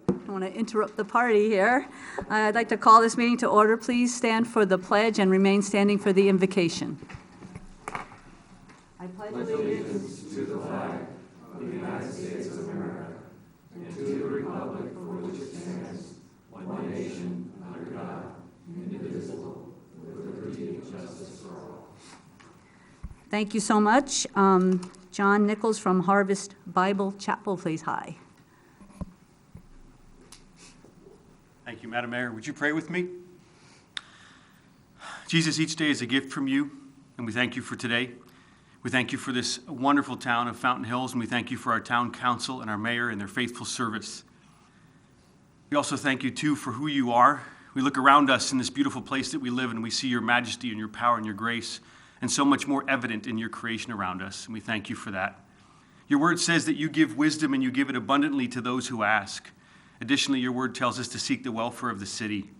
don't want to interrupt the party here. I'd like to call this meeting to order. Please stand for the pledge and remain standing for the invocation. I pledge allegiance to the flag of the United States of America and to the republic for which it stands, one nation, under God, indivisible, with liberty and justice for all. Thank you so much. John Nichols from Harvest Bible Chapel, please. Hi. Thank you, Madam Mayor. Would you pray with me? Jesus, each day is a gift from you, and we thank you for today. We thank you for this wonderful town of Fountain Hills, and we thank you for our town council and our mayor and their faithful service. We also thank you, too, for who you are. We look around us in this beautiful place that we live in, and we see your majesty and your power and your grace, and so much more evident in your creation around us, and we thank you for that. Your word says that you give wisdom and you give it abundantly to those who ask. Additionally, your word tells us to seek the welfare of the city.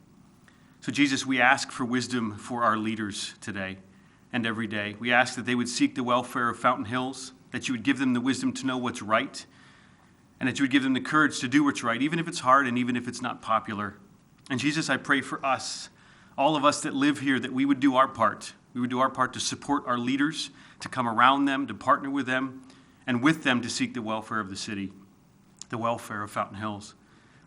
So, Jesus, we ask for wisdom for our leaders today and every day. We ask that they would seek the welfare of Fountain Hills, that you would give them the wisdom to know what's right, and that you would give them the courage to do what's right, even if it's hard and even if it's not popular. And Jesus, I pray for us, all of us that live here, that we would do our part. We would do our part to support our leaders, to come around them, to partner with them, and with them to seek the welfare of the city, the welfare of Fountain Hills.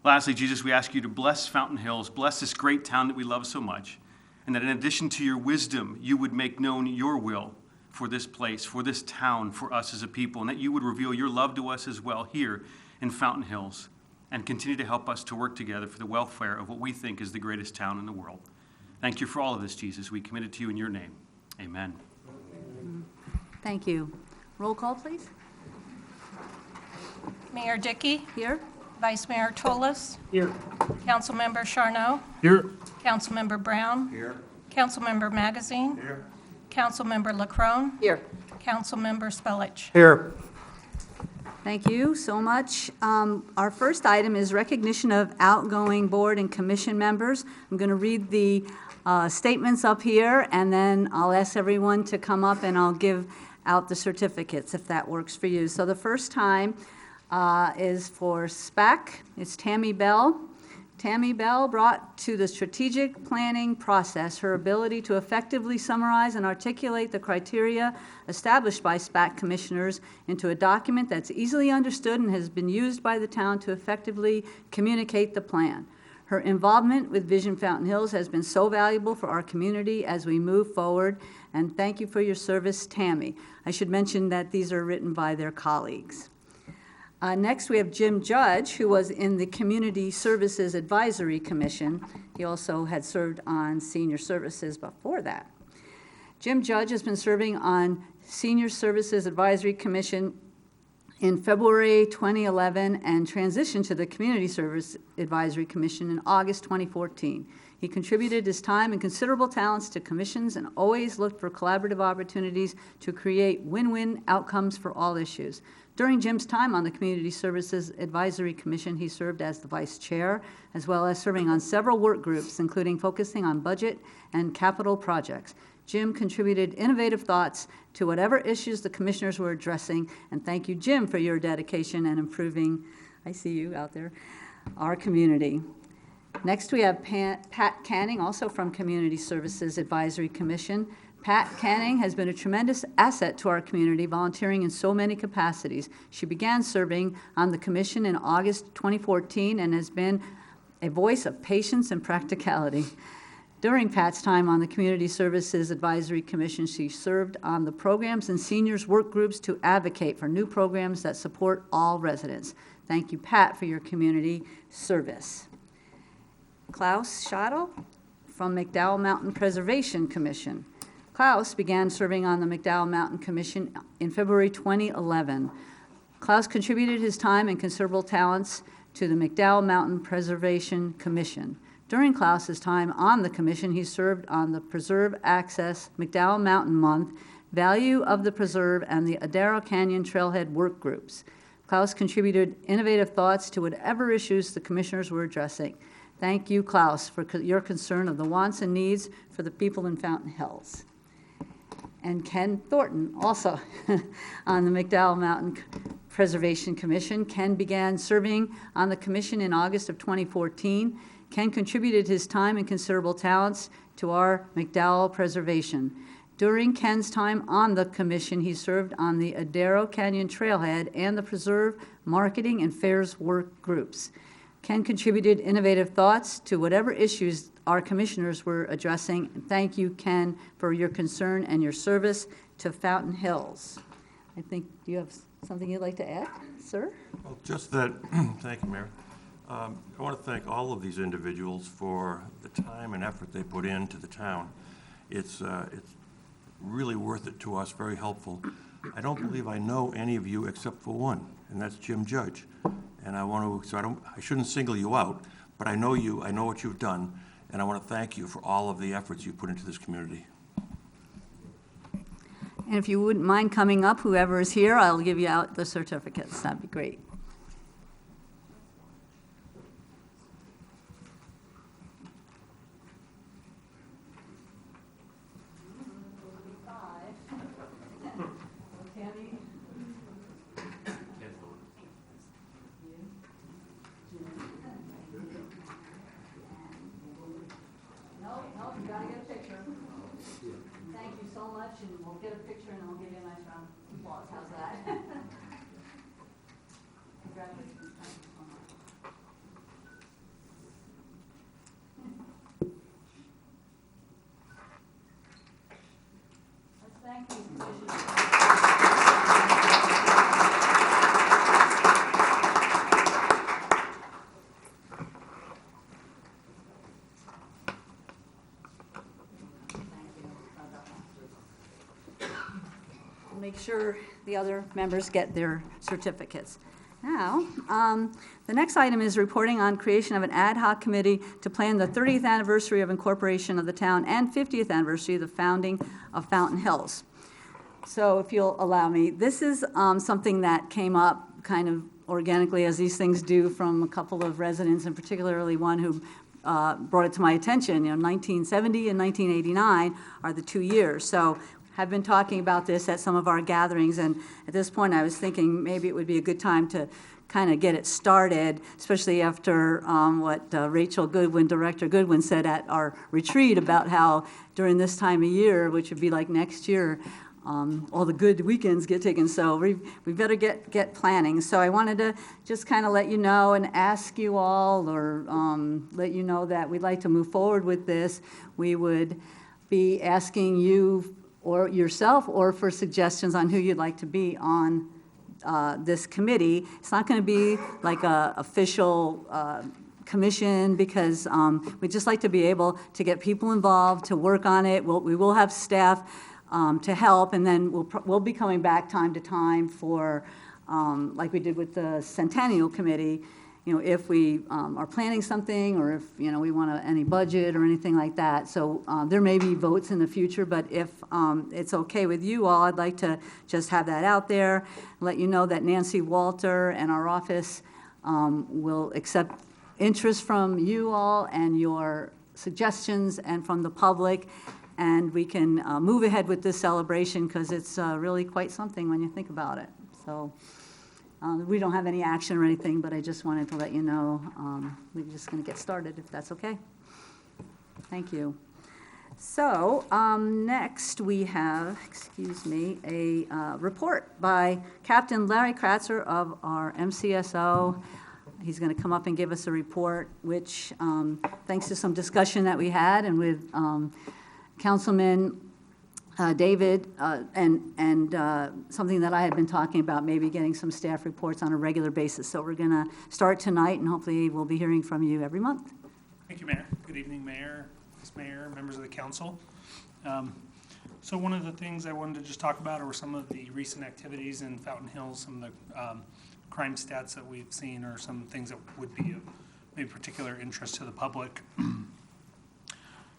Lastly, Jesus, we ask you to bless Fountain Hills, bless this great town that we love so much, and that in addition to your wisdom, you would make known your will for this place, for this town, for us as a people, and that you would reveal your love to us as well here in Fountain Hills, and continue to help us to work together for the welfare of what we think is the greatest town in the world. Thank you for all of this, Jesus. We commit it to you in your name. Amen. Thank you. Roll call, please. Mayor Dickey. Here. Vice Mayor Toles. Here. Councilmember Charno. Here. Councilmember Brown. Here. Councilmember Magazine. Here. Councilmember LaCrone. Here. Councilmember Spellich. Here. Thank you so much. Our first item is recognition of outgoing board and commission members. I'm going to read the statements up here, and then I'll ask everyone to come up and I'll give out the certificates if that works for you. So the first time is for SPAC. It's Tammy Bell. Tammy Bell brought to the strategic planning process her ability to effectively summarize and articulate the criteria established by SPAC commissioners into a document that's easily understood and has been used by the town to effectively communicate the plan. Her involvement with Vision Fountain Hills has been so valuable for our community as we move forward, and thank you for your service, Tammy. I should mention that these are written by their colleagues. Next, we have Jim Judge, who was in the Community Services Advisory Commission. He also had served on Senior Services before that. Jim Judge has been serving on Senior Services Advisory Commission in February 2011 and transitioned to the Community Service Advisory Commission in August 2014. He contributed his time and considerable talents to commissions and always looked for collaborative opportunities to create win-win outcomes for all issues. During Jim's time on the Community Services Advisory Commission, he served as the vice chair, as well as serving on several work groups, including focusing on budget and capital projects. Jim contributed innovative thoughts to whatever issues the commissioners were addressing, and thank you, Jim, for your dedication and improving, I see you out there, our community. Next, we have Pat Canning, also from Community Services Advisory Commission. Pat Canning has been a tremendous asset to our community, volunteering in so many capacities. She began serving on the commission in August 2014 and has been a voice of patience and practicality. During Pat's time on the Community Services Advisory Commission, she served on the programs and seniors work groups to advocate for new programs that support all residents. Thank you, Pat, for your community service. Klaus Schadl from McDowell Mountain Preservation Commission. Klaus began serving on the McDowell Mountain Commission in February 2011. Klaus contributed his time and considerable talents to the McDowell Mountain Preservation Commission. During Klaus's time on the commission, he served on the Preserve Access McDowell Mountain Month, Value of the Preserve, and the Adaro Canyon Trailhead work groups. Klaus contributed innovative thoughts to whatever issues the commissioners were addressing. Thank you, Klaus, for your concern of the wants and needs for the people in Fountain Hills. and Ken Thornton, also on the McDowell Mountain Preservation Commission. Ken began serving on the commission in August of 2014. Ken contributed his time and considerable talents to our McDowell preservation. During Ken's time on the commission, he served on the Adero Canyon Trailhead and the Preserve Marketing and Fairs Work Groups. Ken contributed innovative thoughts to whatever issues our commissioners were addressing. Thank you, Ken, for your concern and your service to Fountain Hills. I think, do you have something you'd like to add, sir? Well, just that, thank you, Mayor. I want to thank all of these individuals for the time and effort they put into the town. It's really worth it to us, very helpful. I don't believe I know any of you except for one, and that's Jim Judge. And I shouldn't single you out, but I know you, I know what you've done, and I want to thank you for all of the efforts you put into this community. And if you wouldn't mind coming up, whoever is here, I'll give you out the certificates. That'd be great. No, you gotta get a picture. Thank you so much, and we'll get a picture, and I'll give you a nice round of applause. How's that? Congratulations. Thank you so much. Let's thank these commissioners. Make sure the other members get their certificates. Now, the next item is reporting on creation of an ad hoc committee to plan the 30th anniversary of incorporation of the town and 50th anniversary of the founding of Fountain Hills. So if you'll allow me, this is something that came up kind of organically, as these things do, from a couple of residents, and particularly one who brought it to my attention. 1970 and 1989 are the 2 years. So I've been talking about this at some of our gatherings, and at this point I was thinking maybe it would be a good time to kind of get it started, especially after what Rachel Goodwin, Director Goodwin, said at our retreat about how during this time of year, which would be like next year, all the good weekends get taken, so we better get planning. So I wanted to just kind of let you know and ask you all, or let you know that we'd like to move forward with this. We would be asking you or yourself, or for suggestions on who you'd like to be on this committee. It's not going to be like a official commission, because we'd just like to be able to get people involved, to work on it. We will have staff to help, and then we'll be coming back time to time for, like we did with the Centennial Committee, if we are planning something, or if, we want any budget or anything like that. So there may be votes in the future, but if it's okay with you all, I'd like to just have that out there, let you know that Nancy Walter and our office will accept interest from you all and your suggestions and from the public, and we can move ahead with this celebration, because it's really quite something when you think about it. So. We don't have any action or anything, but I just wanted to let you know we're just going to get started, if that's okay. Thank you. So next we have, a report by Captain Larry Kratzer of our MCSO. He's going to come up and give us a report, which, thanks to some discussion that we had and with Councilman David, and something that I had been talking about, maybe getting some staff reports on a regular basis. So we're going to start tonight, and hopefully we'll be hearing from you every month. Thank you, Mayor. Good evening, Mayor, Vice Mayor, members of the council. So one of the things I wanted to just talk about are some of the recent activities in Fountain Hills, some of the crime stats that we've seen, or some things that would be of maybe particular interest to the public.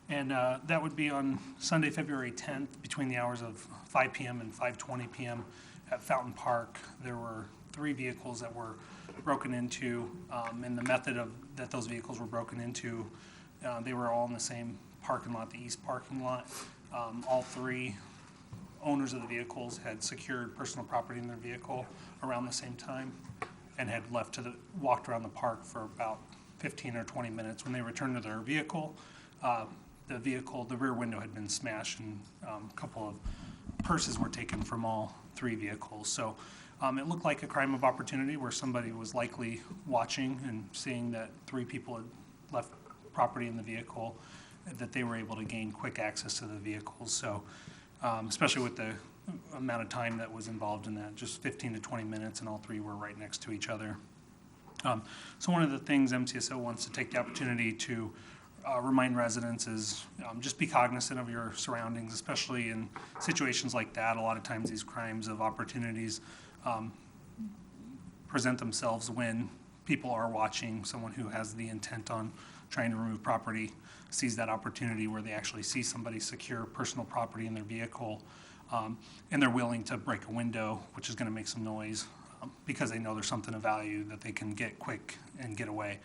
And that would be on Sunday, February 10th, between the hours of 5 p.m. and 5:20 p.m. at Fountain Park. There were 3 vehicles that were broken into, and the method that those vehicles were broken into, they were all in the same parking lot, the east parking lot. All 3 owners of the vehicles had secured personal property in their vehicle around the same time and had walked around the park for about 15 or 20 minutes. When they returned to their vehicle, the rear window had been smashed, and a couple of purses were taken from all three vehicles. So it looked like a crime of opportunity where somebody was likely watching and seeing that three people had left property in the vehicle, that they were able to gain quick access to the vehicles. So especially with the amount of time that was involved in that, just 15 to 20 minutes, and all three were right next to each other. So one of the things MCSO wants to take the opportunity to remind residents is just be cognizant of your surroundings, especially in situations like that. A lot of times these crimes of opportunities present themselves when people are watching. Someone who has the intent on trying to remove property sees that opportunity where they actually see somebody secure personal property in their vehicle, and they're willing to break a window, which is going to make some noise, because they know there's something of value that they can get quick and get away.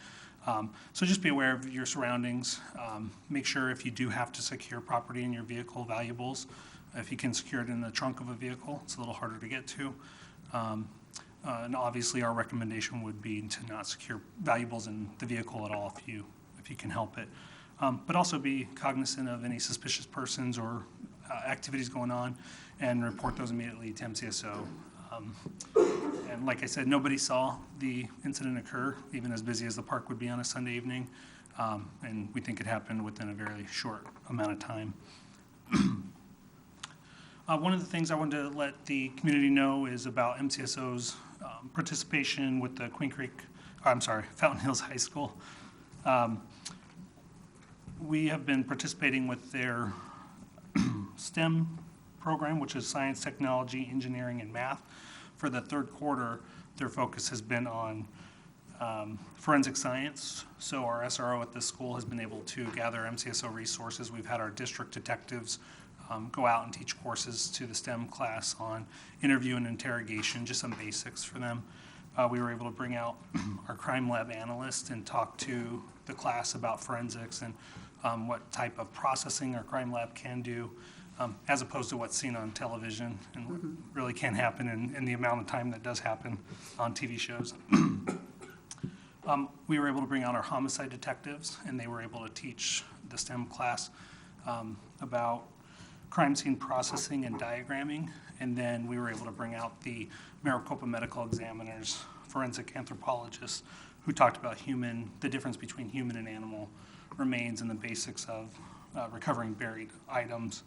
So just be aware of your surroundings. Make sure if you do have to secure property in your vehicle, valuables, if you can secure it in the trunk of a vehicle, it's a little harder to get to. And obviously our recommendation would be to not secure valuables in the vehicle at all if you can help it. But also be cognizant of any suspicious persons or activities going on and report those immediately to MCSO. And like I said, nobody saw the incident occur, even as busy as the park would be on a Sunday evening. And we think it happened within a very short amount of time. One of the things I wanted to let the community know is about MCSO's participation with the Fountain Hills High School. We have been participating with their STEM program, which is science, technology, engineering, and math. For the third quarter, their focus has been on forensic science. So our SRO at this school has been able to gather MCSO resources. We've had our district detectives go out and teach courses to the STEM class on interview and interrogation, just some basics for them. We were able to bring out our crime lab analyst and talk to the class about forensics and what type of processing our crime lab can do, as opposed to what's seen on television and really can happen in the amount of time that does happen on TV shows. We were able to bring out our homicide detectives, and they were able to teach the STEM class about crime scene processing and diagramming. And then we were able to bring out the Maricopa medical examiners, forensic anthropologists, who talked about the difference between human and animal remains and the basics of recovering buried items.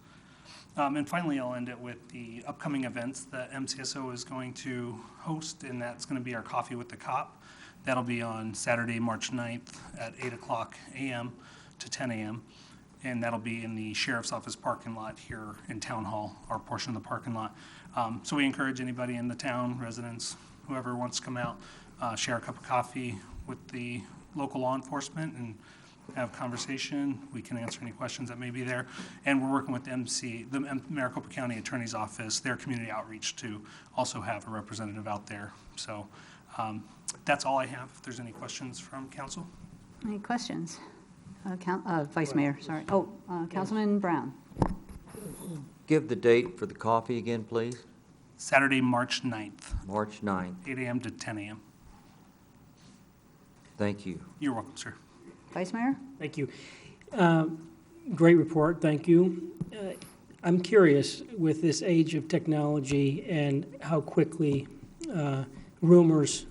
And finally, I'll end it with the upcoming events that MCSO is going to host, and that's going to be our Coffee with the Cop. That'll be on Saturday, March 9th at 8 o'clock a.m. to 10 a.m., and that'll be in the Sheriff's Office parking lot here in Town Hall, our portion of the parking lot. So we encourage anybody in the town, residents, whoever wants to come out, share a cup of coffee with the local law enforcement and have conversation. We can answer any questions that may be there. And we're working with the Maricopa County Attorney's Office, their community outreach, to also have a representative out there. So that's all I have. If there's any questions from council. Any questions? Vice Mayor, sorry. Oh, Councilman Brown. Give the date for the coffee again, please. Saturday, March 9th, March 9th. 8 a.m. to 10 a.m. Thank you. You're welcome, sir. Vice Mayor? Thank you. Great report, thank you. I'm curious, with this age of technology and how quickly rumors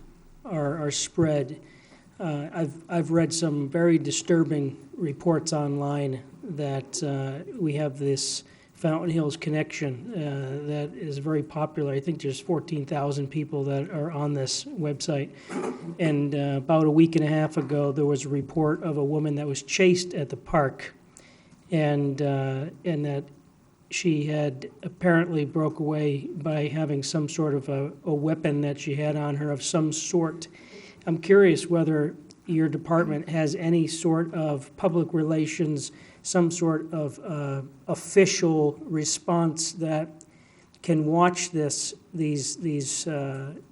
are spread, I've read some very disturbing reports online that we have this Fountain Hills connection that is very popular. I think there's 14,000 people that are on this website. And about a week and a half ago, there was a report of a woman that was chased at the park, and that she had apparently broke away by having some sort of a weapon that she had on her of some sort. I'm curious whether your department has any sort of public relations, some sort of official response that can watch these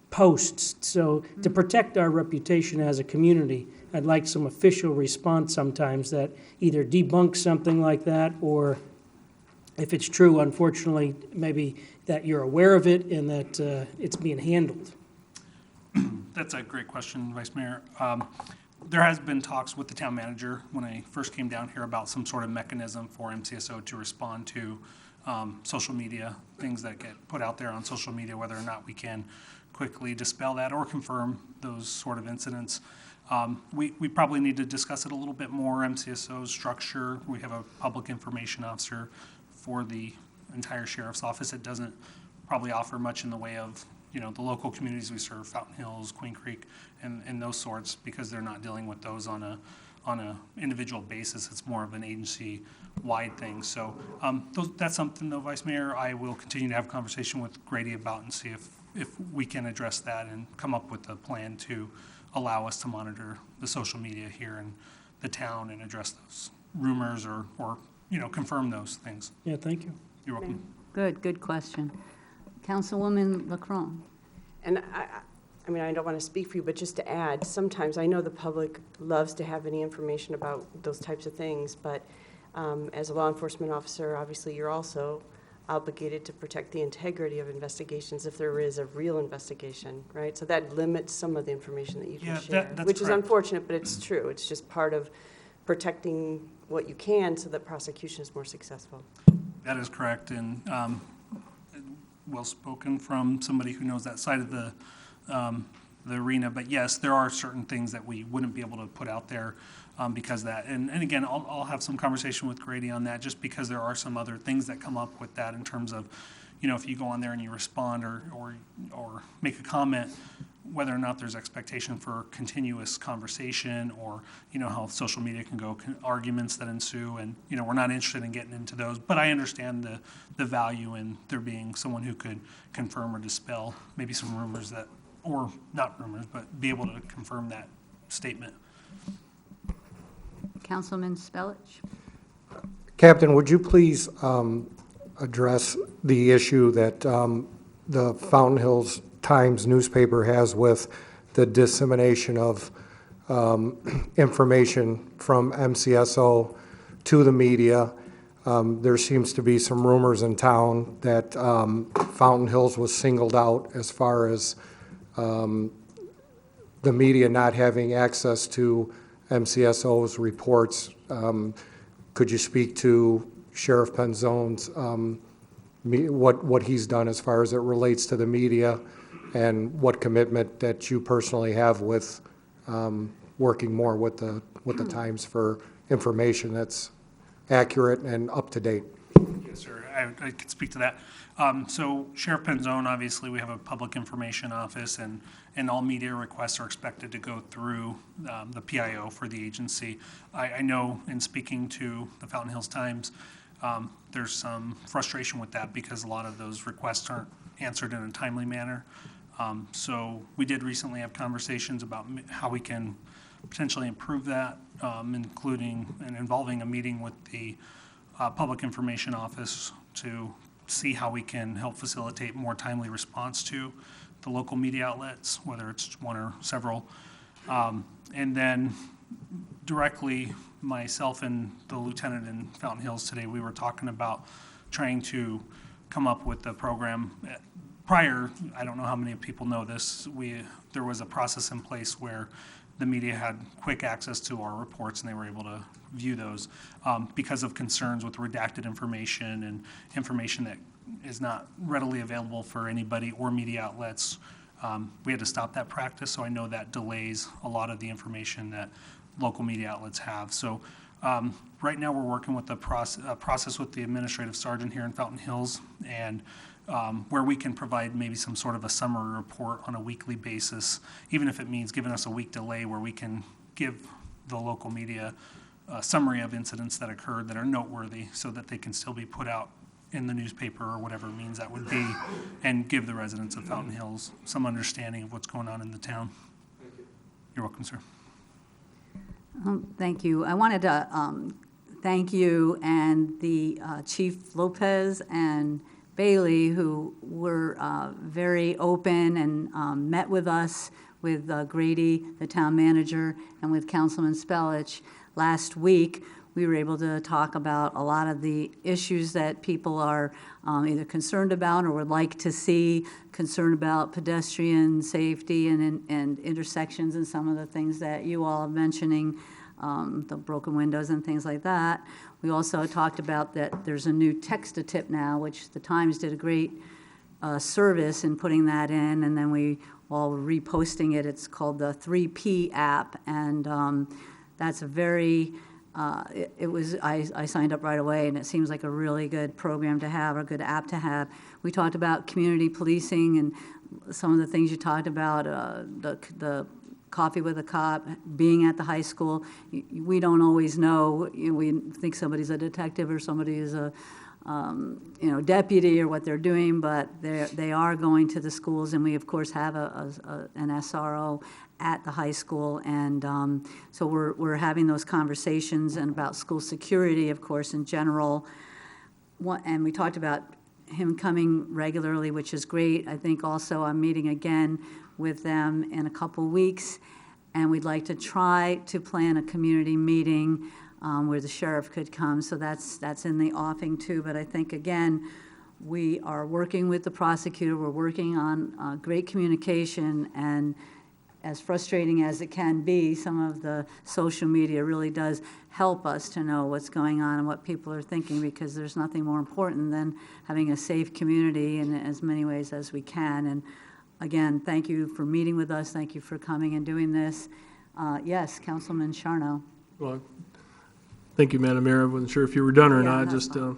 posts. So to protect our reputation as a community, I'd like some official response sometimes that either debunks something like that or if it's true, unfortunately, maybe that you're aware of it and that it's being handled. That's a great question, Vice Mayor. There has been talks with the town manager when I first came down here about some sort of mechanism for MCSO to respond to social media, things that get put out there on social media, whether or not we can quickly dispel that or confirm those sort of incidents. We probably need to discuss it a little bit more, MCSO's structure. We have a public information officer for the entire sheriff's office. It doesn't probably offer much in the way of, the local communities we serve, Fountain Hills, Queen Creek, and those sorts, because they're not dealing with those on a individual basis. It's more of an agency-wide thing. So that's something, though, Vice Mayor, I will continue to have a conversation with Grady about and see if we can address that and come up with a plan to allow us to monitor the social media here in the town and address those rumors or confirm those things. Yeah, thank you. You're welcome. Good question. Councilwoman LaCrone. And I mean, I don't want to speak for you, but just to add, sometimes I know the public loves to have any information about those types of things, but as a law enforcement officer, obviously you're also obligated to protect the integrity of investigations if there is a real investigation, right? So that limits some of the information that you can Yeah, share, that's which is correct. unfortunate, but it's true. It's just part of protecting what you can so that prosecution is more successful. That is correct, and well spoken from somebody who knows that side of the arena. But yes, there are certain things that we wouldn't be able to put out there because of that. And again, I'll have some conversation with Grady on that, just because there are some other things that come up with that in terms of, if you go on there and you respond or make a comment, whether or not there's expectation for continuous conversation, or how social media can go, arguments that ensue, and we're not interested in getting into those. But I understand the value in there being someone who could confirm or dispel maybe some rumors that, or not rumors, but be able to confirm that statement. Councilman Spellich. Captain, would you please address the issue that the Fountain Hills Times newspaper has with the dissemination of information from MCSO to the media? There seems to be some rumors in town that Fountain Hills was singled out as far as the media not having access to MCSO's reports. Could you speak to Sheriff Penzone's, what he's done as far as it relates to the media, and what commitment that you personally have with working more with the Times for information that's accurate and up to date? Yes, sir. I could speak to that. So Sheriff Penzone, obviously, we have a public information office, and all media requests are expected to go through the PIO for the agency. I know in speaking to the Fountain Hills Times, there's some frustration with that because a lot of those requests aren't answered in a timely manner. So we did recently have conversations about how we can potentially improve that, including and involving a meeting with the Public Information Office to see how we can help facilitate more timely response to the local media outlets, whether it's one or several. And then directly, myself and the lieutenant in Fountain Hills today, we were talking about trying to come up with a program. Prior, I don't know how many people know this, there was a process in place where the media had quick access to our reports and they were able to view those because of concerns with redacted information and information that is not readily available for anybody or media outlets. We had to stop that practice, so I know that delays a lot of the information that local media outlets have. So right now we're working with a process with the administrative sergeant here in Fountain Hills, and where we can provide maybe some sort of a summary report on a weekly basis, even if it means giving us a week delay where we can give the local media a summary of incidents that occurred that are noteworthy so that they can still be put out in the newspaper or whatever means that would be, and give the residents of Fountain Hills some understanding of what's going on in the town. You're welcome, sir. Thank you. I wanted to thank you and the Chief Lopez and Bailey, who were very open and met with us, with Grady, the town manager, and with Councilman Spellich last week we were able to talk about a lot of the issues that people are either concerned about or would like to see, concerned about pedestrian safety and intersections and some of the things that you all are mentioning, the broken windows and things like that. We also talked about that there's a new text-to-tip now, which the Times did a great service in putting that in, and then we all were reposting it. It's called the 3P app, and that's a very, I signed up right away, and it seems like a really good program to have, a good app to have. We talked about community policing and some of the things you talked about, the coffee with a cop, being at the high school. We don't always know. We think somebody's a detective or somebody is a deputy or what they're doing, but they are going to the schools, and we of course have an SRO at the high school, and so we're having those conversations and about school security, of course, in general. And we talked about him coming regularly, which is great. I think also I'm meeting again with them in a couple weeks, and we'd like to try to plan a community meeting where the sheriff could come, so that's in the offing too. But I think, again, we are working with the prosecutor, we're working on great communication, and as frustrating as it can be, some of the social media really does help us to know what's going on and what people are thinking, because there's nothing more important than having a safe community in as many ways as we can. And again, thank you for meeting with us, thank you for coming and doing this. Yes, Councilman Charno. Well, thank you, Madam Mayor. I wasn't sure if you were done or Yeah, not. that's fine.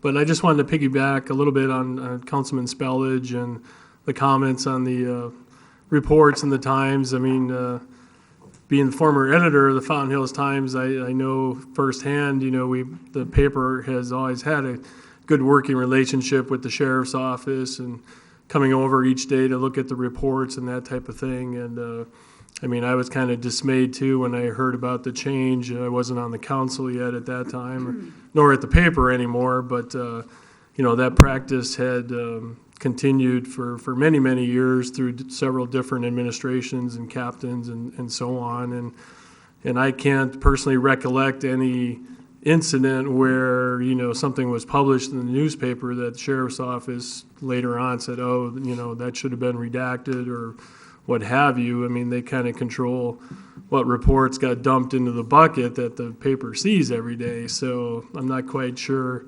But I just wanted to piggyback a little bit on Councilman Spellage and the comments on the reports in the Times. I mean, being the former editor of the Fountain Hills Times, I know firsthand. The paper has always had a good working relationship with the sheriff's office and coming over each day to look at the reports and that type of thing. And I was kind of dismayed too when I heard about the change. I wasn't on the council yet at that time, nor at the paper anymore, but that practice had continued for many, many years through several different administrations and captains and so on. And I can't personally recollect any incident where, something was published in the newspaper that the sheriff's office later on said, oh, that should have been redacted or what have you. I mean, they kind of control what reports got dumped into the bucket that the paper sees every day. So I'm not quite sure.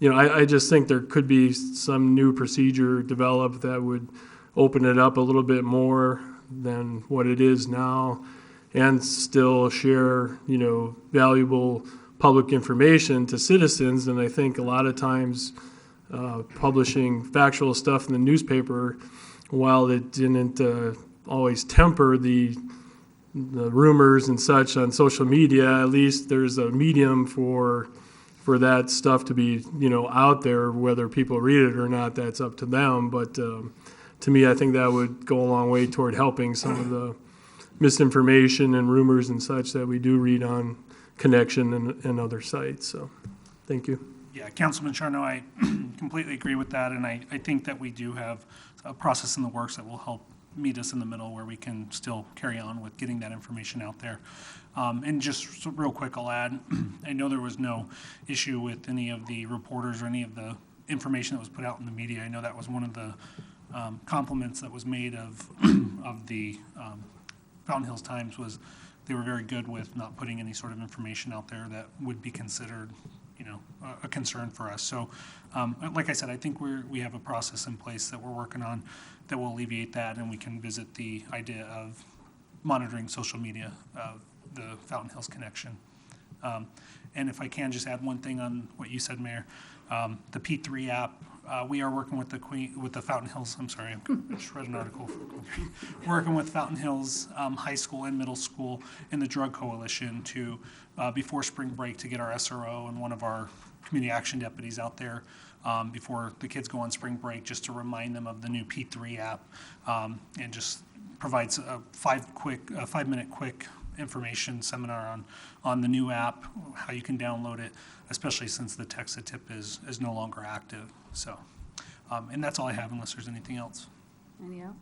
I just think there could be some new procedure developed that would open it up a little bit more than what it is now and still share, valuable public information to citizens. And I think a lot of times publishing factual stuff in the newspaper, while it didn't always temper the rumors and such on social media, at least there's a medium for that stuff to be, out there. Whether people read it or not, that's up to them. But to me, I think that would go a long way toward helping some of the misinformation and rumors and such that we do read on Connection and other sites. So, thank you. Yeah, Councilman Charno, I completely agree with that, and I think that we do have a process in the works that will help meet us in the middle where we can still carry on with getting that information out there. And just real quick, I'll add, I know there was no issue with any of the reporters or any of the information that was put out in the media. I know that was one of the compliments that was made of the Fountain Hills Times, was they were very good with not putting any sort of information out there that would be considered a concern for us. So, like I said, I think we have a process in place that we're working on that will alleviate that, and we can visit the idea of monitoring social media of the Fountain Hills Connection. And if I can just add one thing on what you said, Mayor, the P3 app, we are working with the Fountain Hills, I'm sorry, I just read an article. Working with Fountain Hills High School and Middle School and the Drug Coalition to, before spring break, to get our SRO and one of our community action deputies out there before the kids go on spring break, just to remind them of the new P3 app, and just provides a 5-minute quick information seminar on the new app, how you can download it, especially since the text-to-tip is no longer active. So, and that's all I have unless there's anything else. Any else?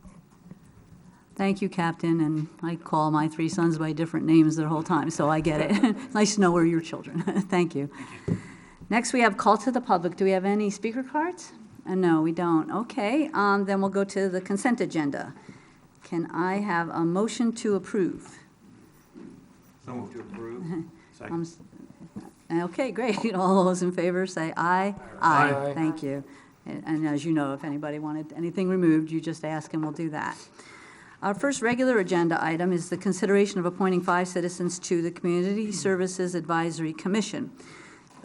Thank you, Captain, and I call my 3 sons by different names their whole time, so I get it. Nice to know we're your children. Thank you. Next, we have call to the public. Do we have any speaker cards? No, we don't. Okay, then we'll go to the consent agenda. Can I have a motion to approve? So moved to approve. Um, Second. Okay, great. All those in favor say aye. Aye. Thank you. And as you know, if anybody wanted anything removed, you just ask and we'll do that. Our first regular agenda item is the consideration of appointing 5 citizens to the Community Services Advisory Commission.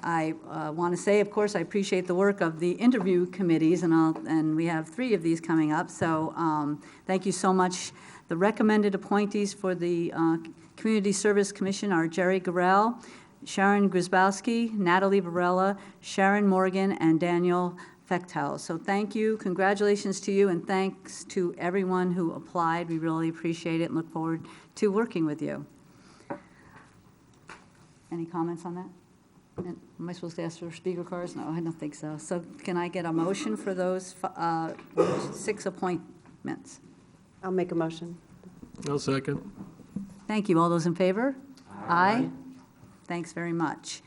I want to say, of course, I appreciate the work of the interview committees, and we have 3 of these coming up, so thank you so much. The recommended appointees for the Community Service Commission are Jerry Gorell, Sharon Grzybowski, Natalie Varela, Sharon Morgan, and Daniel Fechtel. So thank you, congratulations to you, and thanks to everyone who applied. We really appreciate it and look forward to working with you. Any comments on that? And am I supposed to ask for speaker cards? No, I don't think so. So can I get a motion for those 6 appointments? I'll make a motion. I'll second. Thank you. All those in favor? Aye. Thanks very much.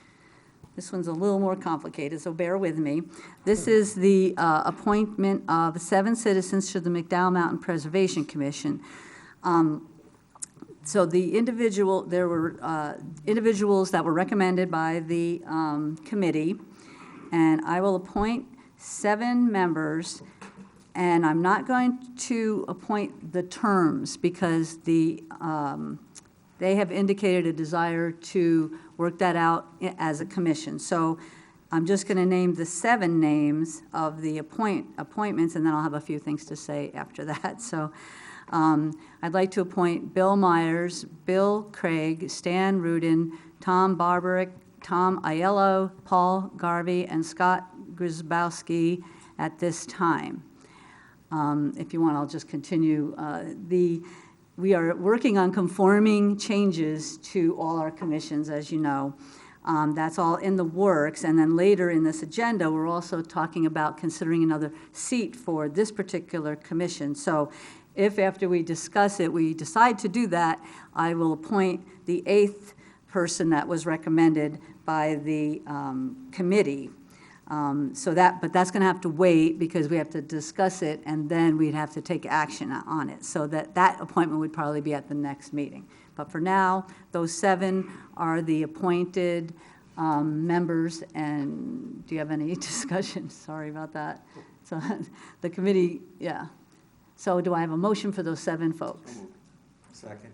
This one's a little more complicated, so bear with me. This is the appointment of 7 citizens to the McDowell Mountain Preservation Commission. So there were individuals that were recommended by the committee, and I will appoint 7 members, and I'm not going to appoint the terms because they have indicated a desire to work that out as a commission. So I'm just going to name the 7 names of the appointments, and then I'll have a few things to say after that. So I'd like to appoint Bill Myers, Bill Craig, Stan Rudin, Tom Barbarick, Tom Aiello, Paul Garvey, and Scott Grzybowski at this time. If you want, I'll just continue. We are working on conforming changes to all our commissions, as you know. That's all in the works, and then later in this agenda, we're also talking about considering another seat for this particular commission. So if after we discuss it, we decide to do that, I will appoint the 8th person that was recommended by the committee. But that's going to have to wait because we have to discuss it, and then we'd have to take action on it. So that appointment would probably be at the next meeting. But for now, those 7 are the appointed members. And do you have any discussion? Sorry about that. So the committee, yeah. So do I have a motion for those 7 folks? Second.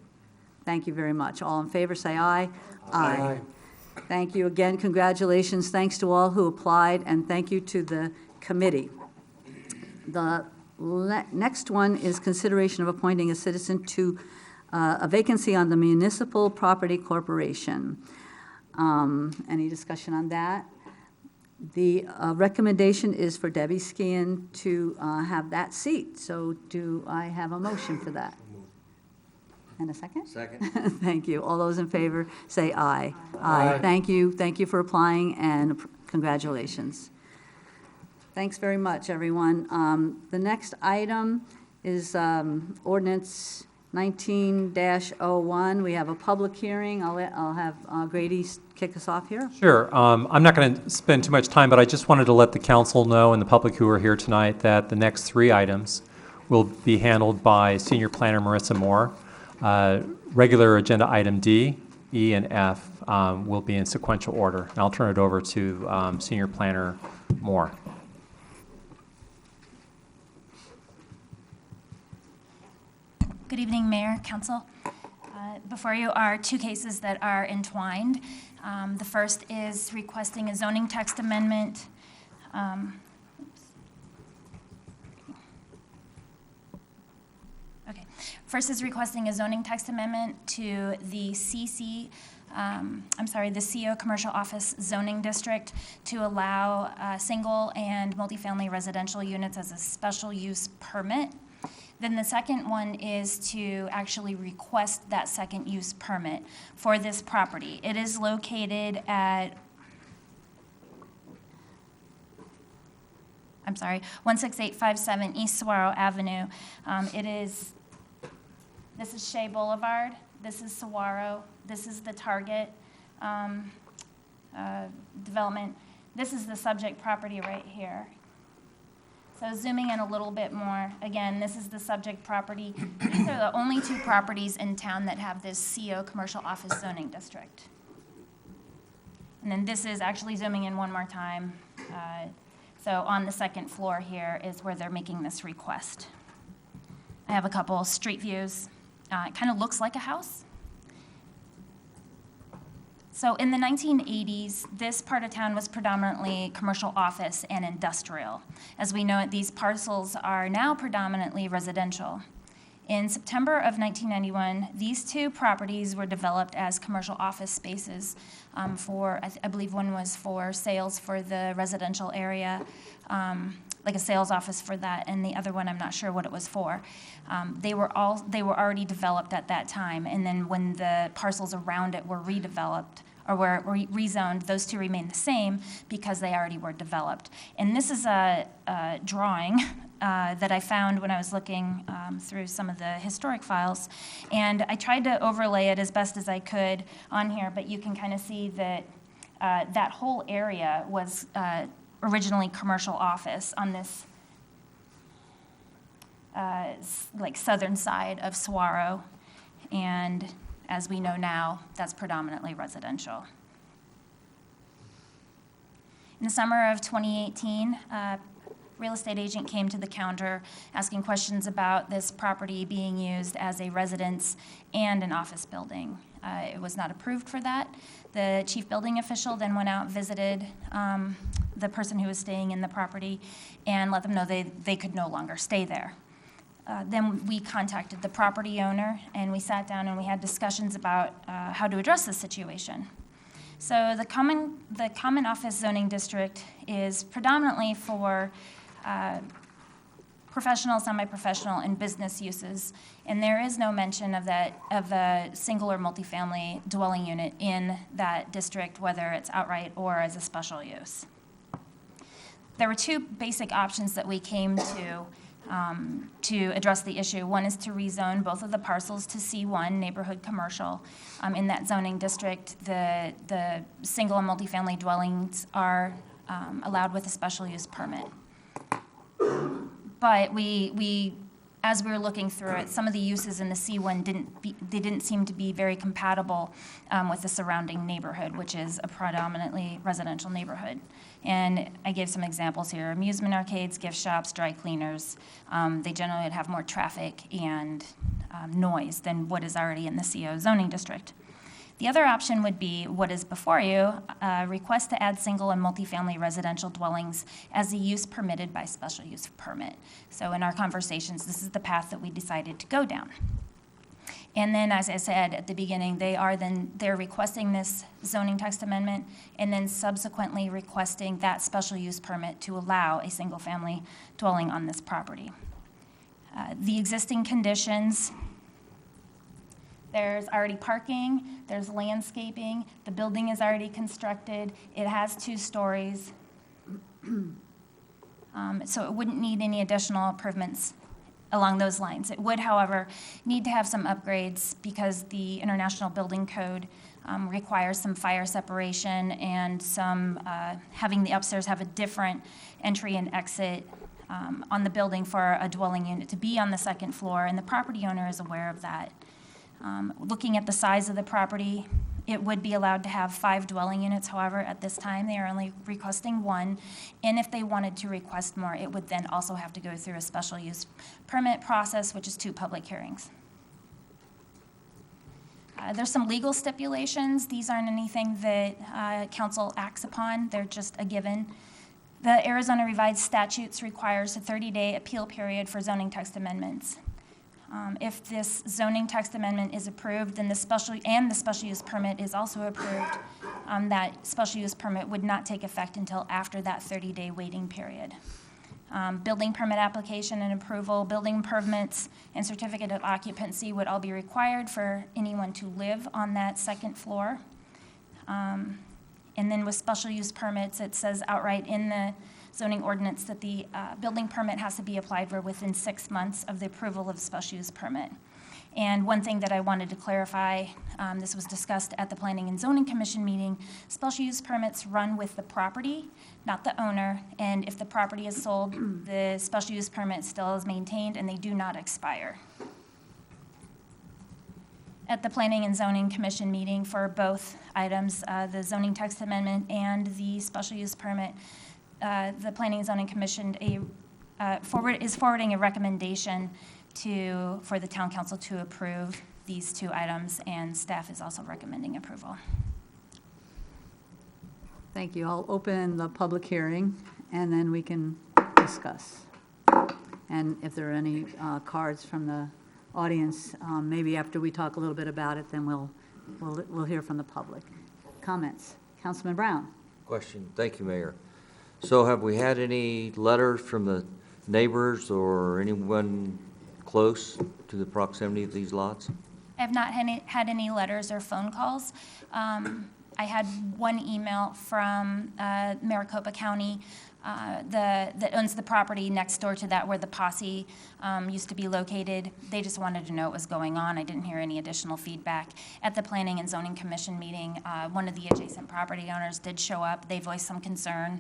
Thank you very much. All in favor, say aye. Aye. Thank you again. Congratulations. Thanks to all who applied, and thank you to the committee. The next one is consideration of appointing a citizen to a vacancy on the Municipal Property Corporation. Any discussion on that? The recommendation is for Debbie Skian to have that seat. So do I have a motion for that? And a second? Second. Thank you. All those in favor, say aye. Aye. Thank you. Thank you for applying, and congratulations. Thanks very much, everyone. The next item is ordinance 19-01. We have a public hearing. I'll have Grady kick us off here. Sure. I'm not going to spend too much time, but I just wanted to let the council know and the public who are here tonight that the next 3 items will be handled by Senior Planner Marissa Moore. Regular agenda item D, E, and F will be in sequential order. And I'll turn it over to Senior Planner Moore. Good evening, Mayor, Council. Before you are 2 cases that are entwined. The first is requesting a zoning text amendment. Okay. First is requesting a zoning text amendment to the the CO Commercial Office Zoning District to allow single and multifamily residential units as a special use permit. Then the second one is to actually request that second use permit for this property. It is located at 16857 East Saguaro Avenue. It is This is Shea Boulevard. This is Saguaro. This is the Target development. This is the subject property right here. So zooming in a little bit more, again, this is the subject property. These are the only two properties in town that have this CO, commercial office zoning district. And then this is actually zooming in one more time. So on the second floor here is where they're making this request. I have a couple street views. It kind of looks like a house. So in the 1980s, this part of town was predominantly commercial office and industrial. As we know, these parcels are now predominantly residential. In September of 1991, these two properties were developed as commercial office spaces for, I believe one was for sales for the residential area, like a sales office for that, and the other one, I'm not sure what it was for. They were already developed at that time, and then when the parcels around it were redeveloped, or were rezoned, those two remained the same because they already were developed. And this is a drawing that I found when I was looking through some of the historic files. And I tried to overlay it as best as I could on here, but you can kind of see that that whole area was originally commercial office on this like southern side of Saguaro. And as we know now, that's predominantly residential. In the summer of 2018, a real estate agent came to the counter asking questions about this property being used as a residence and an office building. It was not approved for that. The chief building official then went out, visited the person who was staying in the property, and let them know they could no longer stay there. Then we contacted the property owner, and we sat down and we had discussions about how to address this situation. So the common office zoning district is predominantly for professional, semi-professional, and business uses, and there is no mention of a single or multifamily dwelling unit in that district, whether it's outright or as a special use. There were two basic options that we came to address the issue. One is to rezone both of the parcels to C1, neighborhood commercial. In that zoning district, the single and multifamily dwellings are allowed with a special use permit. But as we were looking through it, some of the uses in the C1 didn't seem to be very compatible with the surrounding neighborhood, which is a predominantly residential neighborhood. And I gave some examples here: amusement arcades, gift shops, dry cleaners. They generally would have more traffic and noise than what is already in the CO zoning district. The other option would be what is before you, a request to add single and multifamily residential dwellings as a use permitted by special use permit. So in our conversations, this is the path that we decided to go down. And then, as I said at the beginning, they're requesting this zoning text amendment and then subsequently requesting that special use permit to allow a single family dwelling on this property. The existing conditions: there's already parking, there's landscaping, the building is already constructed, it has 2 stories. So it wouldn't need any additional improvements along those lines. It would, however, need to have some upgrades because the International Building Code requires some fire separation and some having the upstairs have a different entry and exit on the building for a dwelling unit to be on the second floor, and the property owner is aware of that. Looking at the size of the property, it would be allowed to have 5 dwelling units. However, at this time, they are only requesting 1. And if they wanted to request more, it would then also have to go through a special use permit process, which is 2 public hearings. There's some legal stipulations. These aren't anything that council acts upon. They're just a given. The Arizona Revised Statutes requires a 30-day appeal period for zoning text amendments. If this zoning text amendment is approved, then the special use permit is also approved, that special use permit would not take effect until after that 30-day waiting period. Building permit application and approval, building permits, and certificate of occupancy would all be required for anyone to live on that second floor. And then with special use permits, it says outright in the zoning ordinance that the building permit has to be applied for within 6 months of the approval of the special use permit. And one thing that I wanted to clarify, this was discussed at the Planning and Zoning Commission meeting, special use permits run with the property, not the owner, and if the property is sold, the special use permit still is maintained and they do not expire. At the Planning and Zoning Commission meeting for both items, the zoning text amendment and the special use permit, the Planning and Zoning Commission is forwarding a recommendation for the town council to approve these two items, and staff is also recommending approval. Thank you. I'll open the public hearing, and then we can discuss. And if there are any cards from the audience, maybe after we talk a little bit about it, then we'll hear from the public. Comments? Councilman Brown? Question. Thank you, Mayor. So have we had any letters from the neighbors or anyone close to the proximity of these lots? I have not had any letters or phone calls. I had one email from Maricopa County that owns the property next door to that where the posse used to be located. They just wanted to know what was going on. I didn't hear any additional feedback. At the Planning and Zoning Commission meeting, one of the adjacent property owners did show up. They voiced some concern.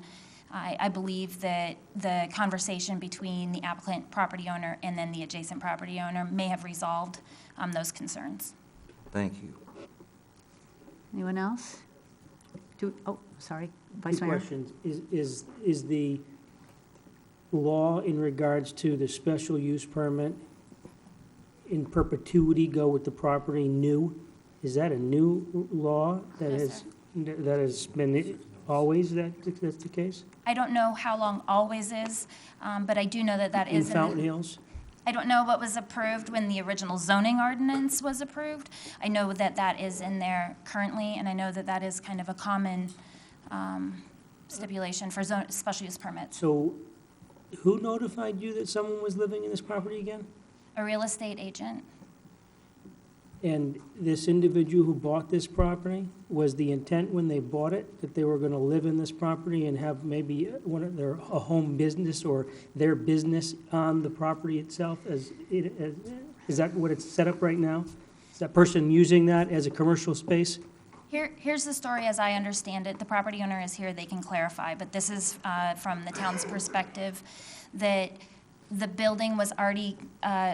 I believe that the conversation between the applicant property owner and then the adjacent property owner may have resolved those concerns. Thank you. Anyone else? Sorry, Vice Two Mayor. questions. Is the law in regards to the special use permit in perpetuity go with the property new? Is that a new law that Yes, has been always that's the case? I don't know how long always is, but I do know that In is Fountain Hills? I don't know what was approved when the original zoning ordinance was approved. I know that is in there currently, and I know that is kind of a common stipulation for special use permits. So who notified you that someone was living in this property again? A real estate agent. And this individual who bought this property, was the intent when they bought it that they were going to live in this property and have maybe a home business or their business on the property itself? Is that what it's set up right now? Is that person using that as a commercial space? Here's the story as I understand it. The property owner is here, they can clarify, but this is from the town's perspective, that the building was already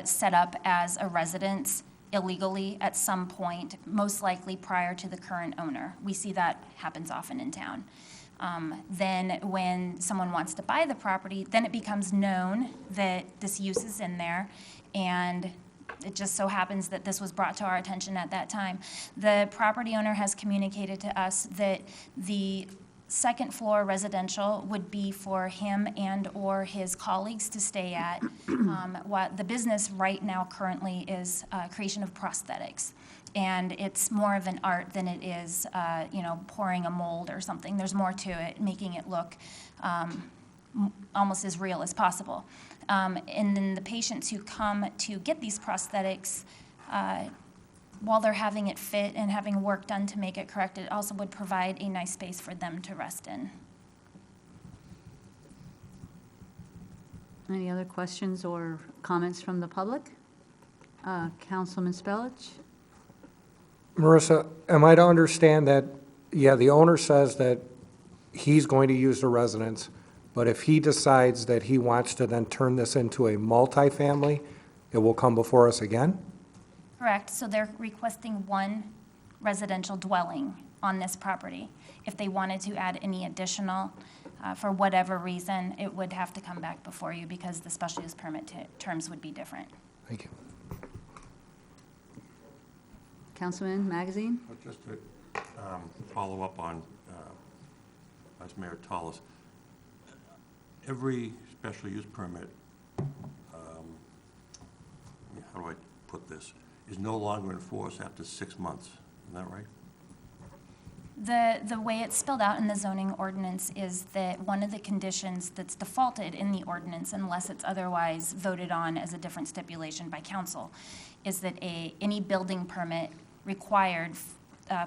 set up as a residence illegally at some point, most likely prior to the current owner. We see that happens often in town. Then when someone wants to buy the property, then it becomes known that this use is in there, and it just so happens that this was brought to our attention at that time. The property owner has communicated to us that the second floor residential would be for him and/or his colleagues to stay at. What the business right now currently is creation of prosthetics. And it's more of an art than it is, pouring a mold or something. There's more to it, making it look almost as real as possible. And then the patients who come to get these prosthetics, while they're having it fit and having work done to make it correct, it also would provide a nice space for them to rest in. Any other questions or comments from the public? Councilman Spellich? Marissa, am I to understand that, the owner says that he's going to use the residence, but if he decides that he wants to then turn this into a multifamily, it will come before us again? Correct, so they're requesting one residential dwelling on this property. If they wanted to add any additional, for whatever reason, it would have to come back before you because the special use permit terms would be different. Thank you. Councilman Magazine? Just to follow up on Vice Mayor Tullis, every special use permit, how do I put this, is no longer enforced after 6 months. Isn't that right? The way it's spelled out in the zoning ordinance is that one of the conditions that's defaulted in the ordinance, unless it's otherwise voted on as a different stipulation by council, is that any building permit required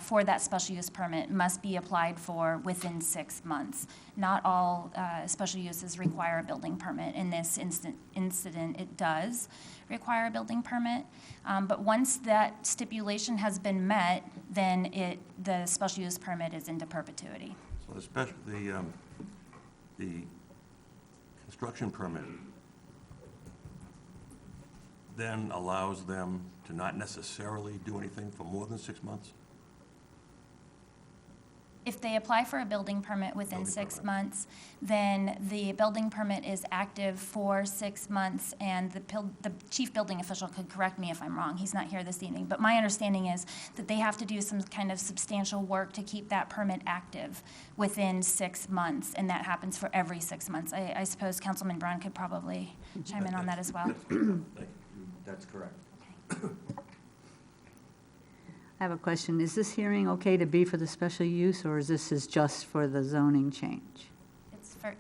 for that special use permit must be applied for within 6 months. Not all special uses require a building permit. In this incident, it does require a building permit. But once that stipulation has been met, then the special use permit is into perpetuity. So the construction permit then allows them to not necessarily do anything for more than 6 months? If they apply for a building permit within 6 months, then the building permit is active for 6 months, and the chief building official could correct me if I'm wrong. He's not here this evening, but my understanding is that they have to do some kind of substantial work to keep that permit active within 6 months, and that happens for every 6 months. I suppose Councilman Brown could probably chime in on that as well. That's correct. I have a question. Is this hearing okay to be for the special use, or is this just for the zoning change?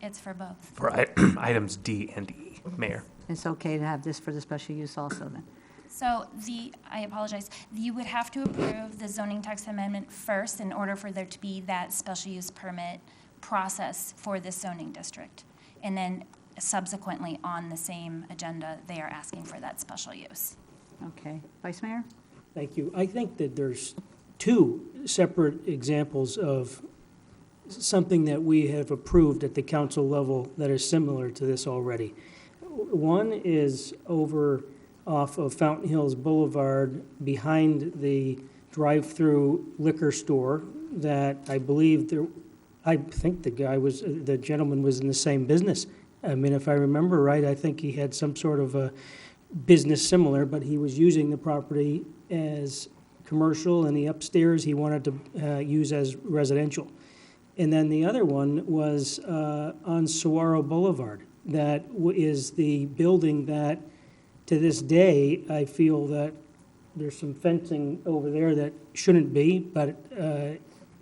It's for both. For items D and E, Mayor. It's okay to have this for the special use also, then? So I apologize, you would have to approve the zoning text amendment first in order for there to be that special use permit process for this zoning district. And then subsequently on the same agenda, they are asking for that special use. Okay. Vice Mayor? Thank you. I think that there's two separate examples of something that we have approved at the council level that is similar to this already. One is over off of Fountain Hills Boulevard behind the drive-through liquor store that I believe I think the gentleman was in the same business. I mean, if I remember right, I think he had some sort of a business similar, but he was using the property as commercial, and the upstairs he wanted to use as residential. And then the other one was on Saguaro Boulevard. That is the building that, to this day, I feel that there's some fencing over there that shouldn't be, but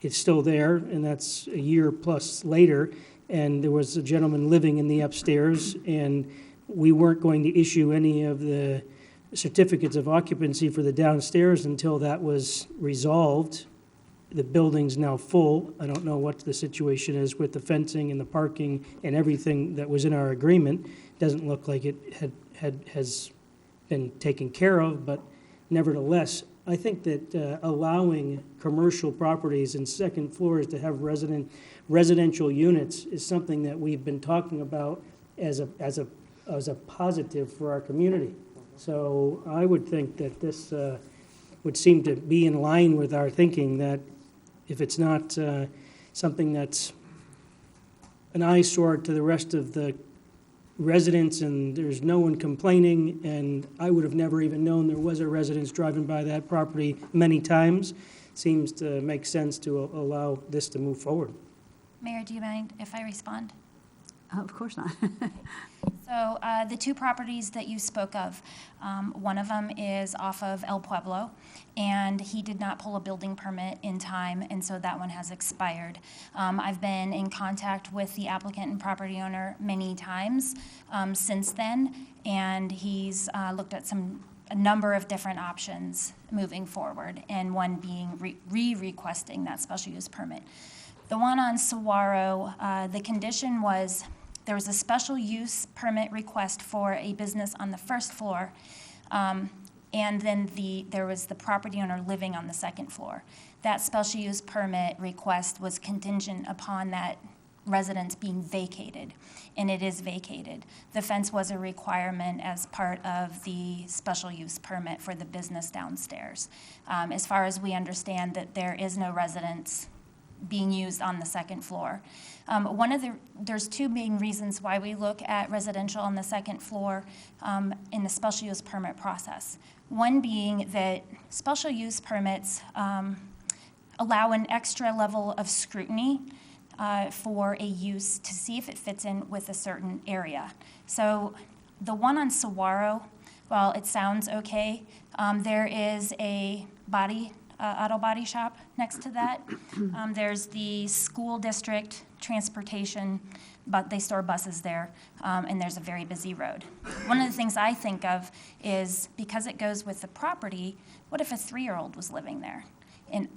it's still there, and that's a year plus later. And there was a gentleman living in the upstairs, and we weren't going to issue any of the certificates of occupancy for the downstairs until that was resolved. The building's now full. I don't know what the situation is with the fencing and the parking and everything that was in our agreement. Doesn't look like it has been taken care of, but nevertheless, I think that allowing commercial properties and second floors to have residential units is something that we've been talking about as a positive for our community. So I would think that this would seem to be in line with our thinking, that if it's not something that's an eyesore to the rest of the residents and there's no one complaining, and I would have never even known there was a residence driving by that property many times, seems to make sense to allow this to move forward. Mayor, do you mind if I respond? Of course not. So the two properties that you spoke of, one of them is off of El Pueblo, and he did not pull a building permit in time, and so that one has expired. I've been in contact with the applicant and property owner many times since then, and he's looked at a number of different options moving forward, and one being re-requesting that special use permit. The one on Saguaro, the condition was there was a special use permit request for a business on the first floor, and then there was the property owner living on the second floor. That special use permit request was contingent upon that residence being vacated, and it is vacated. The fence was a requirement as part of the special use permit for the business downstairs. As far as we understand, that there is no residence being used on the second floor. There's two main reasons why we look at residential on the second floor in the special use permit process. One being that special use permits allow an extra level of scrutiny for a use to see if it fits in with a certain area. So the one on Saguaro, while it sounds okay, there is a auto body shop next to that. There's the school district transportation, but they store buses there, and there's a very busy road. One of the things I think of is, because it goes with the property, what if a 3-year-old was living there? And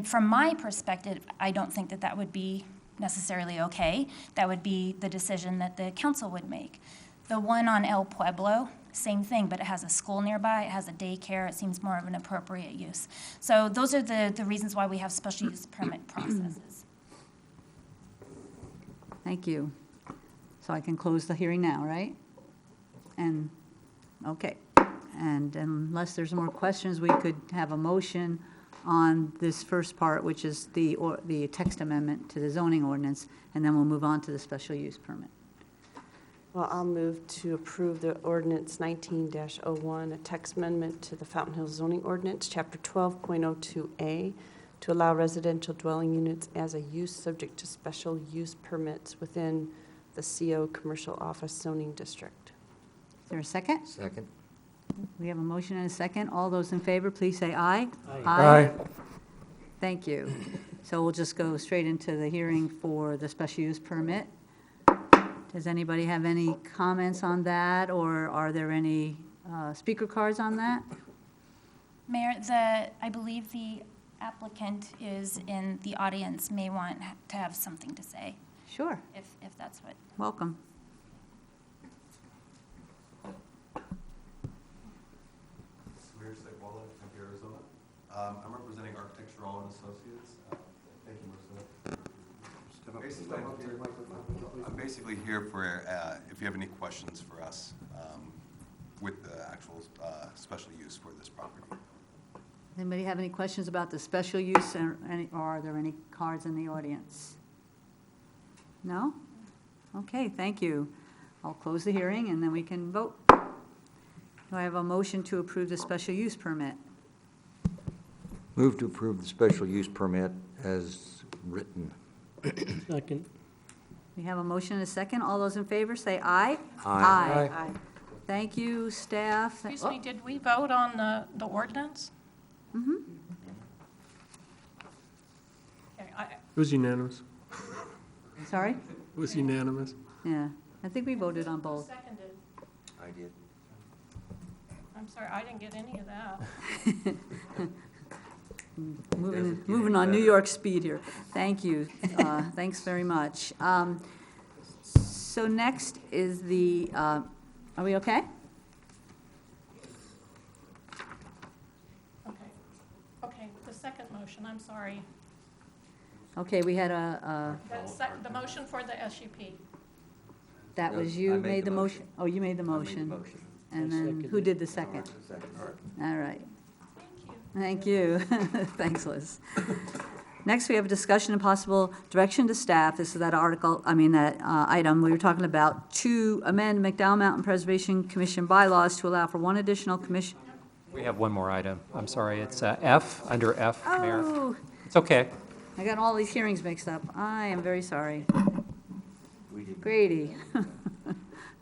from my perspective, I don't think that that would be necessarily okay. That would be the decision that the council would make. The one on El Pueblo, same thing, but it has a school nearby, it has a daycare, it seems more of an appropriate use. So those are the reasons why we have special use permit processes. Thank you. So I can close the hearing now, right? And, okay. And unless there's more questions, we could have a motion on this first part, which is the text amendment to the zoning ordinance, and then we'll move on to the special use permit. Well, I'll move to approve the ordinance 19-01, a text amendment to the Fountain Hills zoning ordinance, chapter 12.02A, to allow residential dwelling units as a use subject to special use permits within the CO commercial office zoning district. Is there a second? Second. We have a motion and a second. All those in favor, please say aye. Aye. Thank you. So we'll just go straight into the hearing for the special use permit. Does anybody have any comments on that, or are there any speaker cards on that? Mayor, I believe the applicant is in the audience, may want to have something to say, Sure. if that's what. Welcome. Samir Sekwala, Tempe, Arizona. I'm representing Architectural and Associates. Thank you, Marissa. I'm basically here for if you have any questions for us with the actual special use for this property. Anybody have any questions about the special use, or are there any cards in the audience? No? Okay, thank you. I'll close the hearing, and then we can vote. Do I have a motion to approve the special use permit? Move to approve the special use permit as written. Second. We have a motion and a second. All those in favor, say aye. Aye. Aye. Thank you, staff. Excuse me, did we vote on the ordinance? Mhm. Okay, It was unanimous. Sorry? It was unanimous. Yeah, I think we voted on both. Seconded. I did. I'm sorry, I didn't get any of that. Moving on New York speed here. Thank you. Thanks very much. So next is the, are we okay? Okay, the second motion, I'm sorry. Okay, we had The motion for the SUP. that was I you made made the the motion? Oh, you made the motion. And then who did the second? All right. Thank you. Thanks, Liz. Next, we have a discussion and possible direction to staff. This is that item we were talking about, to amend McDowell Mountain Preservation Commission bylaws to allow for one additional commission. We have one more item. I'm sorry, it's F, under F, Mayor. Oh, It's okay. I got all these hearings mixed up. I am very sorry. Grady. I'm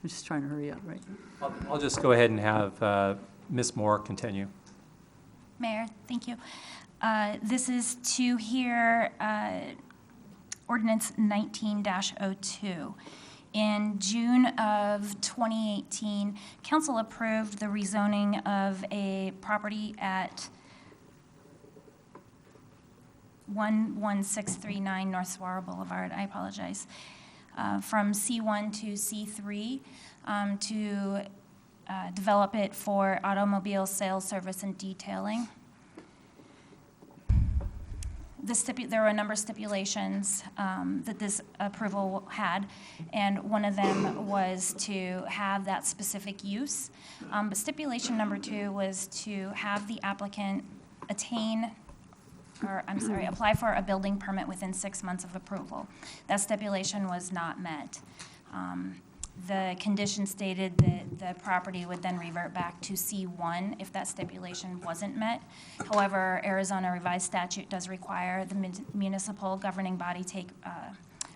just trying to hurry up, right? I'll just go ahead and have Ms. Moore continue. Mayor, thank you. This is to hear ordinance 19-02. In June of 2018, council approved the rezoning of a property at 11639 North Saguaro Boulevard, I apologize, from C1 to C3 to develop it for automobile sales, service, and detailing. There were a number of stipulations that this approval had, and one of them was to have that specific use. But stipulation number 2 was to have the applicant apply for a building permit within 6 months of approval. That stipulation was not met. The condition stated that the property would then revert back to C1 if that stipulation wasn't met. However, Arizona revised statute does require the municipal governing body take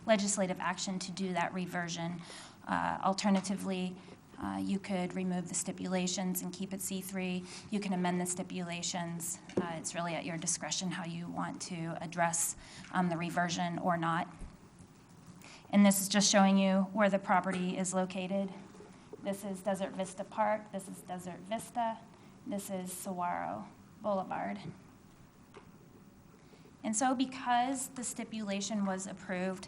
legislative action to do that reversion. Alternatively, you could remove the stipulations and keep it C3. You can amend the stipulations. It's really at your discretion how you want to address the reversion or not. And this is just showing you where the property is located. This is Desert Vista Park, this is Desert Vista, this is Saguaro Boulevard. And so because the stipulation was approved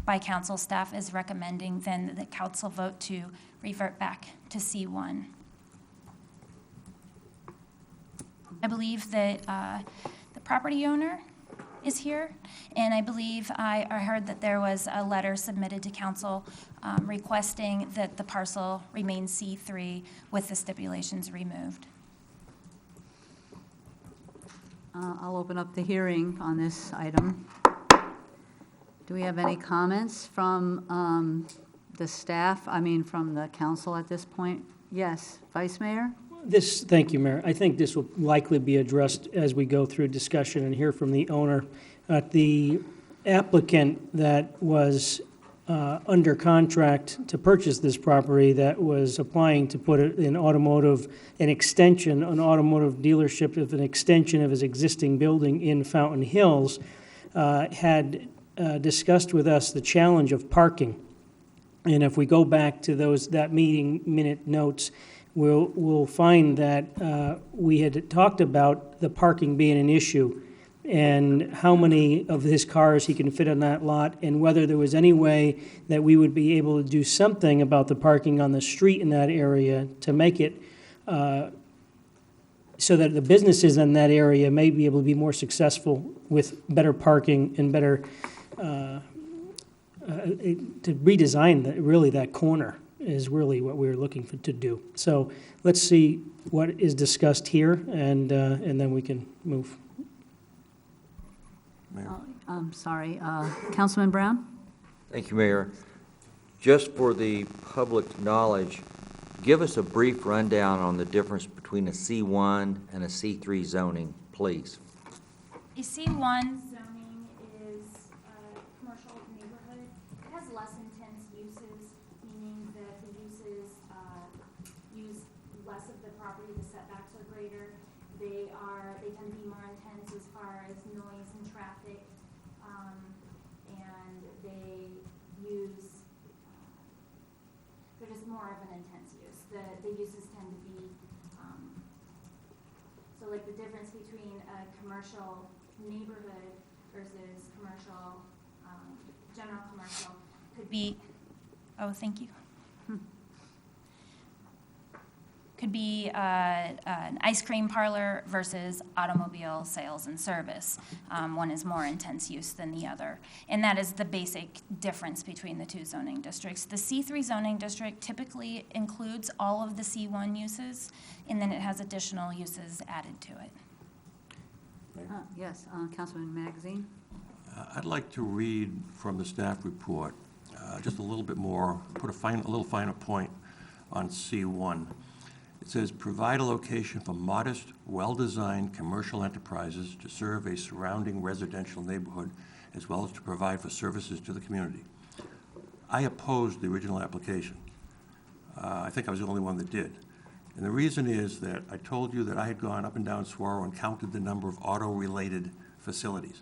by council, staff is recommending then that the council vote to revert back to C1. I believe that the property owner is here, and I believe I heard that there was a letter submitted to council requesting that the parcel remain C3 with the stipulations removed. I'll open up the hearing on this item. Do we have any comments from the staff, from the council at this point? Yes, Vice Mayor? Thank you, Mayor. I think this will likely be addressed as we go through discussion and hear from the owner. The applicant that was under contract to purchase this property, that was applying to put an automotive dealership of an extension of his existing building in Fountain Hills, had discussed with us the challenge of parking. And if we go back to that meeting minute notes, we'll find that we had talked about the parking being an issue and how many of his cars he can fit on that lot, and whether there was any way that we would be able to do something about the parking on the street in that area to make it so that the businesses in that area may be able to be more successful with better parking and better to redesign that corner is really what we're looking to do. So let's see what is discussed here, and then we can move. Mayor? I'm sorry, Councilman Brown? Thank you, Mayor. Just for the public knowledge, give us a brief rundown on the difference between a C1 and a C3 zoning, please. A C1 zoning is a commercial neighborhood. It has less intense uses, meaning that the uses use less of the property, the setbacks are greater. They tend to be more intense as far as noise and traffic, and they use, they're just more of an intense use. The uses tend to be, so like the difference between a commercial neighborhood versus commercial, general commercial could be, oh, thank you. Could be an ice cream parlor versus automobile sales and service. One is more intense use than the other. And that is the basic difference between the two zoning districts. The C3 zoning district typically includes all of the C1 uses, and then it has additional uses added to it. Yes, Councilman Magazine? I'd like to read from the staff report just a little bit more, put a little finer point on C1. It says, provide a location for modest, well-designed commercial enterprises to serve a surrounding residential neighborhood, as well as to provide for services to the community. I opposed the original application. I think I was the only one that did. And the reason is that I told you that I had gone up and down Saguaro and counted the number of auto-related facilities.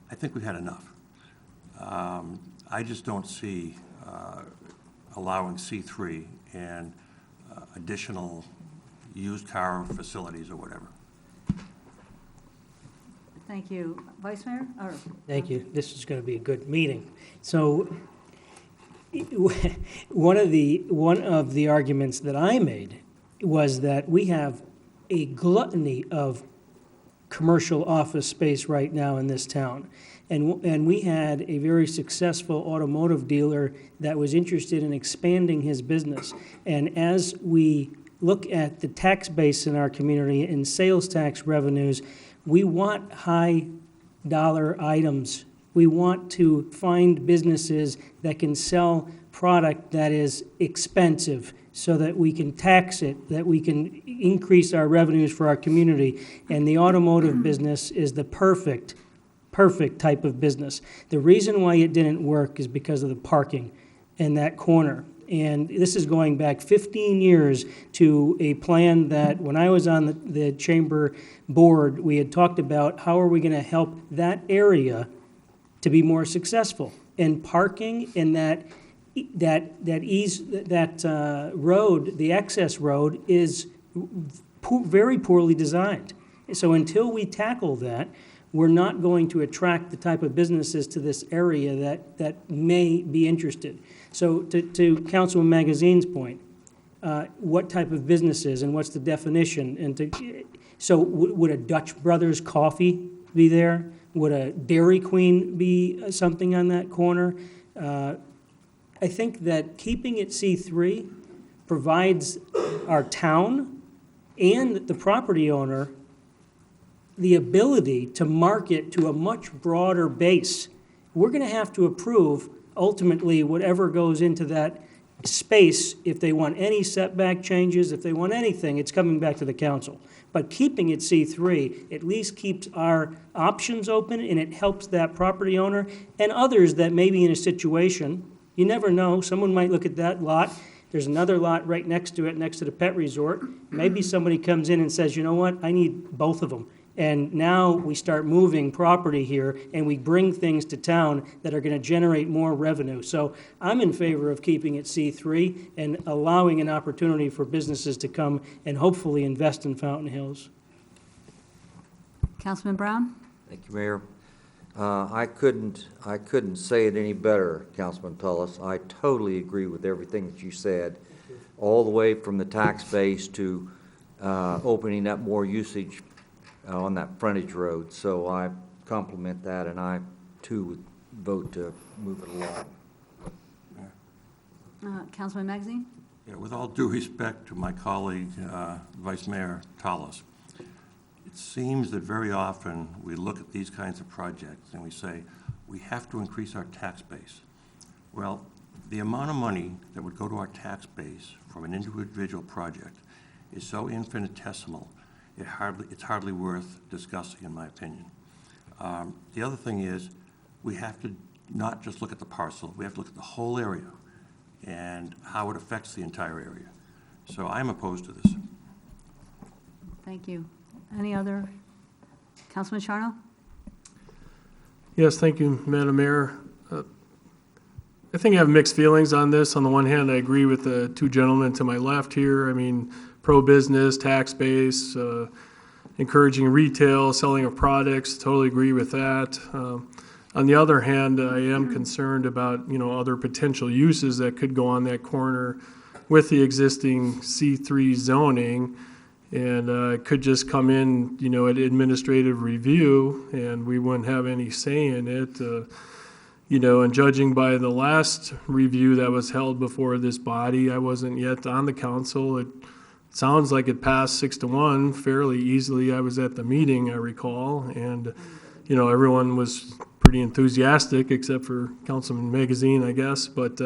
I think we've had enough. I just don't see allowing C3 and additional used car facilities or whatever. Thank you. Vice Mayor? Thank you. This is going to be a good meeting. So one of the arguments that I made was that we have a gluttony of commercial office space right now in this town. And we had a very successful automotive dealer that was interested in expanding his business. And as we look at the tax base in our community and sales tax revenues, we want high dollar items. We want to find businesses that can sell product that is expensive so that we can tax it, that we can increase our revenues for our community. And the automotive business is the perfect type of business. The reason why it didn't work is because of the parking in that corner. And this is going back 15 years to a plan that when I was on the chamber board, we had talked about how are we going to help that area to be more successful. And parking in that road, the access road, is very poorly designed. So until we tackle that, we're not going to attract the type of businesses to this area that may be interested. So to Councilman Magazine's point, what type of businesses and what's the definition? And so would a Dutch Brothers Coffee be there? Would a Dairy Queen be something on that corner? I think that keeping it C3 provides our town and the property owner the ability to market to a much broader base. We're going to have to approve ultimately whatever goes into that space. If they want any setback changes, if they want anything, it's coming back to the council. But keeping it C3 at least keeps our options open, and it helps that property owner and others that may be in a situation. You never know, someone might look at that lot. There's another lot right next to it, next to the pet resort. Maybe somebody comes in and says, you know what, I need both of them. And now we start moving property here, and we bring things to town that are going to generate more revenue. So I'm in favor of keeping it C3 and allowing an opportunity for businesses to come and hopefully invest in Fountain Hills. Councilman Brown? Thank you, Mayor. I couldn't say it any better, Councilman Tullis. I totally agree with everything that you said, all the way from the tax base to opening up more usage on that frontage road. So I compliment that, and I, too, would vote to move it along. Councilman Magazine? Yeah, with all due respect to my colleague, Vice Mayor Tullis, it seems that very often we look at these kinds of projects and we say, we have to increase our tax base. Well, the amount of money that would go to our tax base from an individual project is so infinitesimal, it's hardly worth discussing, in my opinion. The other thing is, we have to not just look at the parcel, we have to look at the whole area and how it affects the entire area. So I'm opposed to this. Thank you. Any other? Councilman Charno? Yes, thank you, Madam Mayor. I think I have mixed feelings on this. On the one hand, I agree with the two gentlemen to my left here. I mean, pro-business, tax base, encouraging retail, selling of products, totally agree with that. On the other hand, I am concerned about, other potential uses that could go on that corner with the existing C3 zoning. And it could just come in, at administrative review, and we wouldn't have any say in it. And judging by the last review that was held before this body, I wasn't yet on the council. It sounds like it passed 6-1 fairly easily. I was at the meeting, I recall, and, everyone was pretty enthusiastic, except for Councilman Magazine, I guess. But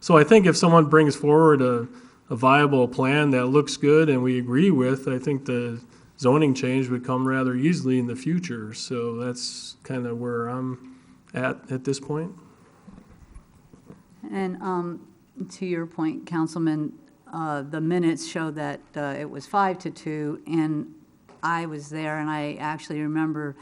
so I think if someone brings forward a viable plan that looks good and we agree with, I think the zoning change would come rather easily in the future. So that's kind of where I'm at this point. And to your point, Councilman, the minutes show that it was 5-2, and I was there, and I actually remember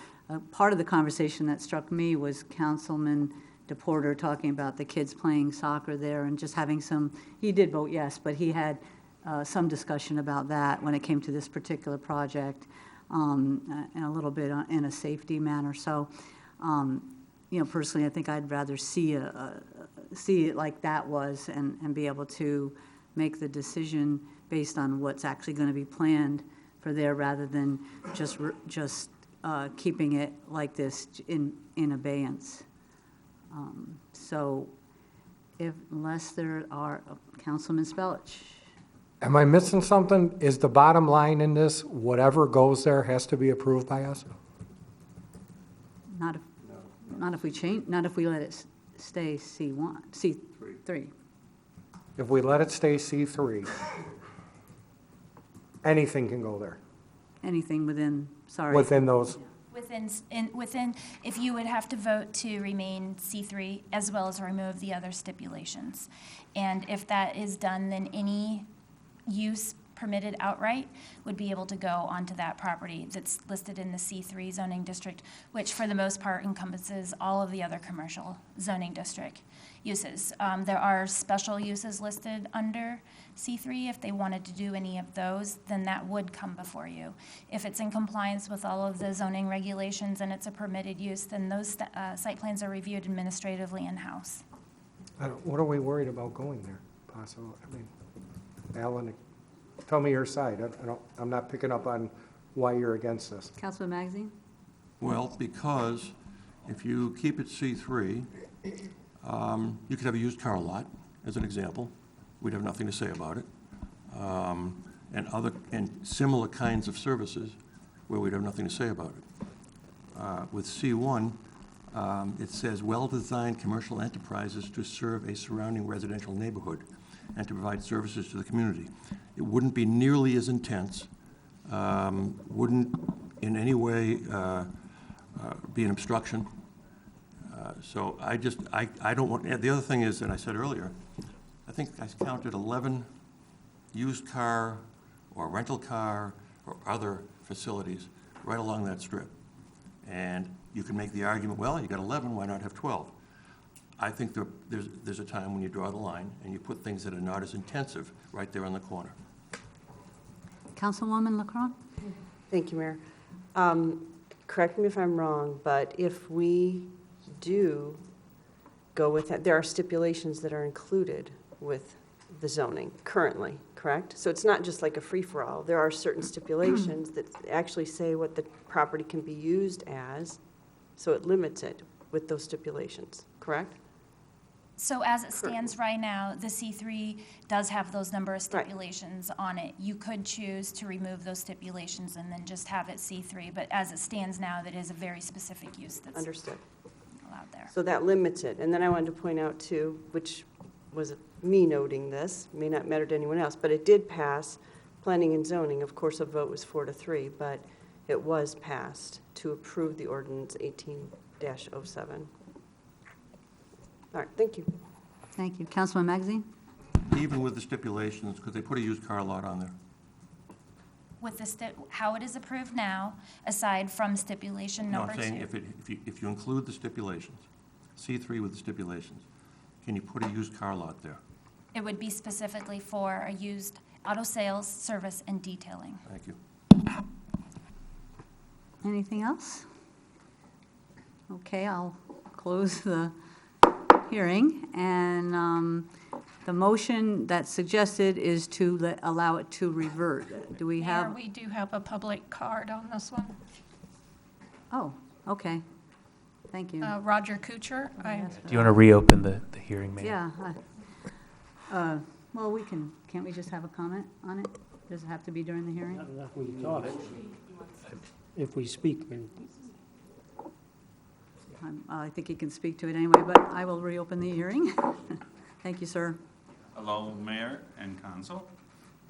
part of the conversation that struck me was Councilman DePorter talking about the kids playing soccer there and just having some, he did vote yes, but he had some discussion about that when it came to this particular project, and a little bit in a safety manner. So, personally, I think I'd rather see it like that was and be able to make the decision based on what's actually going to be planned for there rather than just keeping it like this in abeyance. So, unless there are, Councilman Spellich. Am I missing something? Is the bottom line in this, whatever goes there has to be approved by us? Not if we change, not if we let it stay C3. If we let it stay C3, anything can go there, Anything within those. Within, if you would have to vote to remain C3 as well as remove the other stipulations. And if that is done, then any use permitted outright would be able to go onto that property that's listed in the C3 zoning district, which for the most part encompasses all of the other commercial zoning district uses. There are special uses listed under C3. If they wanted to do any of those, then that would come before you. If it's in compliance with all of the zoning regulations and it's a permitted use, then those site plans are reviewed administratively in-house. What are we worried about going there, possible? I mean, Alan, tell me your side. I'm not picking up on why you're against this. Councilman Magazine? Well, because if you keep it C3, you could have a used car lot, as an example. We'd have nothing to say about it. And similar kinds of services where we'd have nothing to say about it. With C1, it says, well-designed commercial enterprises to serve a surrounding residential neighborhood and to provide services to the community. It wouldn't be nearly as intense, wouldn't in any way be an obstruction. So I don't want, the other thing is, and I said earlier, I think I counted 11 used car or rental car or other facilities right along that strip. And you can make the argument, well, you got 11, why not have 12? I think there's a time when you draw the line and you put things that are not as intensive right there on the corner. Councilwoman LaCron? Thank you, Mayor. Correct me if I'm wrong, but if we do go with that, there are stipulations that are included with the zoning currently, correct? So it's not just like a free-for-all. There are certain stipulations that actually say what the property can be used as, so it limits it with those stipulations, correct? So as it stands right now, the C3 does have those number of stipulations on it. You could choose to remove those stipulations and then just have it C3, but as it stands now, that is a very specific use that's Understood. allowed there. So that limits it. And then I wanted to point out too, which was me noting this, may not matter to anyone else, but it did pass planning and zoning. Of course, a vote was 4-3, but it was passed to approve the ordinance 18-07. All right, thank you. Thank you. Councilman Magazine? Even with the stipulations, could they put a used car lot on there? With the how it is approved now, aside from stipulation No, number I'm 2. saying if you include the stipulations, C3 with the stipulations, can you put a used car lot there? It would be specifically for a used auto sales, service, and detailing. Thank you. Anything else? Okay, I'll close the hearing, and the motion that's suggested is to allow it to revert. Do we Mayor, have? we do have a public card on this one. Oh, okay. Thank you. Roger Kuchar. Do you want to reopen the hearing, Mayor? Yeah. Well, can't we just have a comment on it? Does it have to be during the hearing? Not enough we can talk. If we speak, I think he can speak to it anyway, but I will reopen the hearing. Thank you, sir. Hello, Mayor and Council.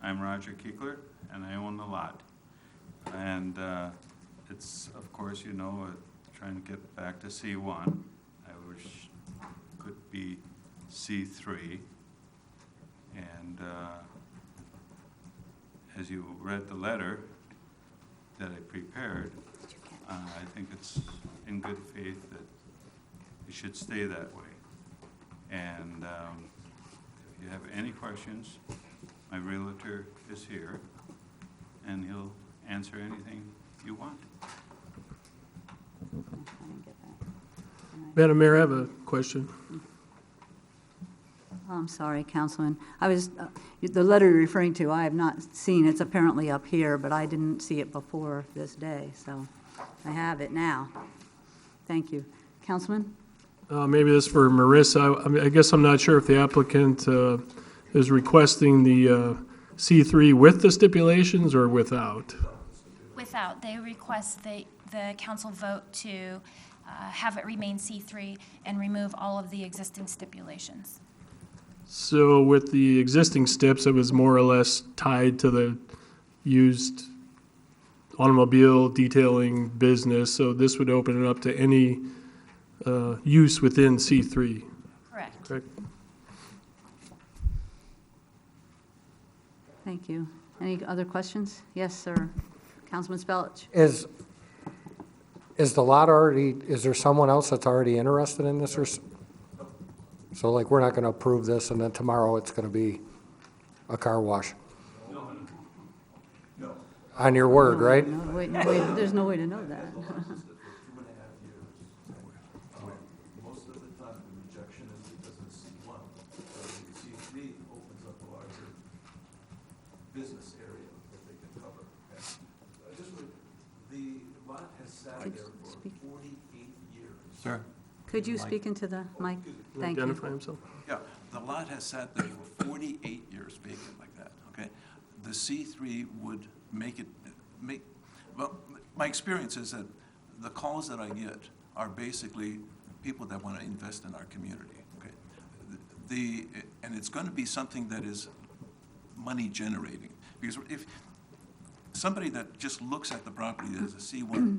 I'm Roger Kickler, and I own the lot. And it's, of course, trying to get back to C1. I wish could be C3. And as you read the letter that I prepared, I think it's in good faith that it should stay that way. And if you have any questions, my realtor is here, and he'll answer anything you want. Madam Mayor, I have a question. I'm sorry, Councilman. The letter you're referring to, I have not seen. It's apparently up here, but I didn't see it before this day, so I have it now. Thank you. Councilman? Maybe this is for Marissa. I guess I'm not sure if the applicant is requesting the C3 with the stipulations or without. Without, they request the council vote to have it remain C3 and remove all of the existing stipulations. So with the existing steps, it was more or less tied to the used automobile detailing business, so this would open it up to any use within C3. Correct. Thank you. Any other questions? Yes, sir. Councilman Spellich. Is the lot already, is there someone else that's already interested in this, or? So like, we're not going to approve this, and then tomorrow it's going to be a car wash? No. On your word, right? No, wait, there's no way to know that. Most of the time, the rejection is because of C1. C3 opens up a larger business area that they can cover. The lot has sat there for 48 years. Sir? Could you speak into the mic? Thank you. Identify himself. Yeah, the lot has sat there for 48 years vacant like that, okay? The C3 would well, my experience is that the calls that I get are basically people that want to invest in our community, okay? And it's going to be something that is money generating. Because if somebody that just looks at the property as a C1,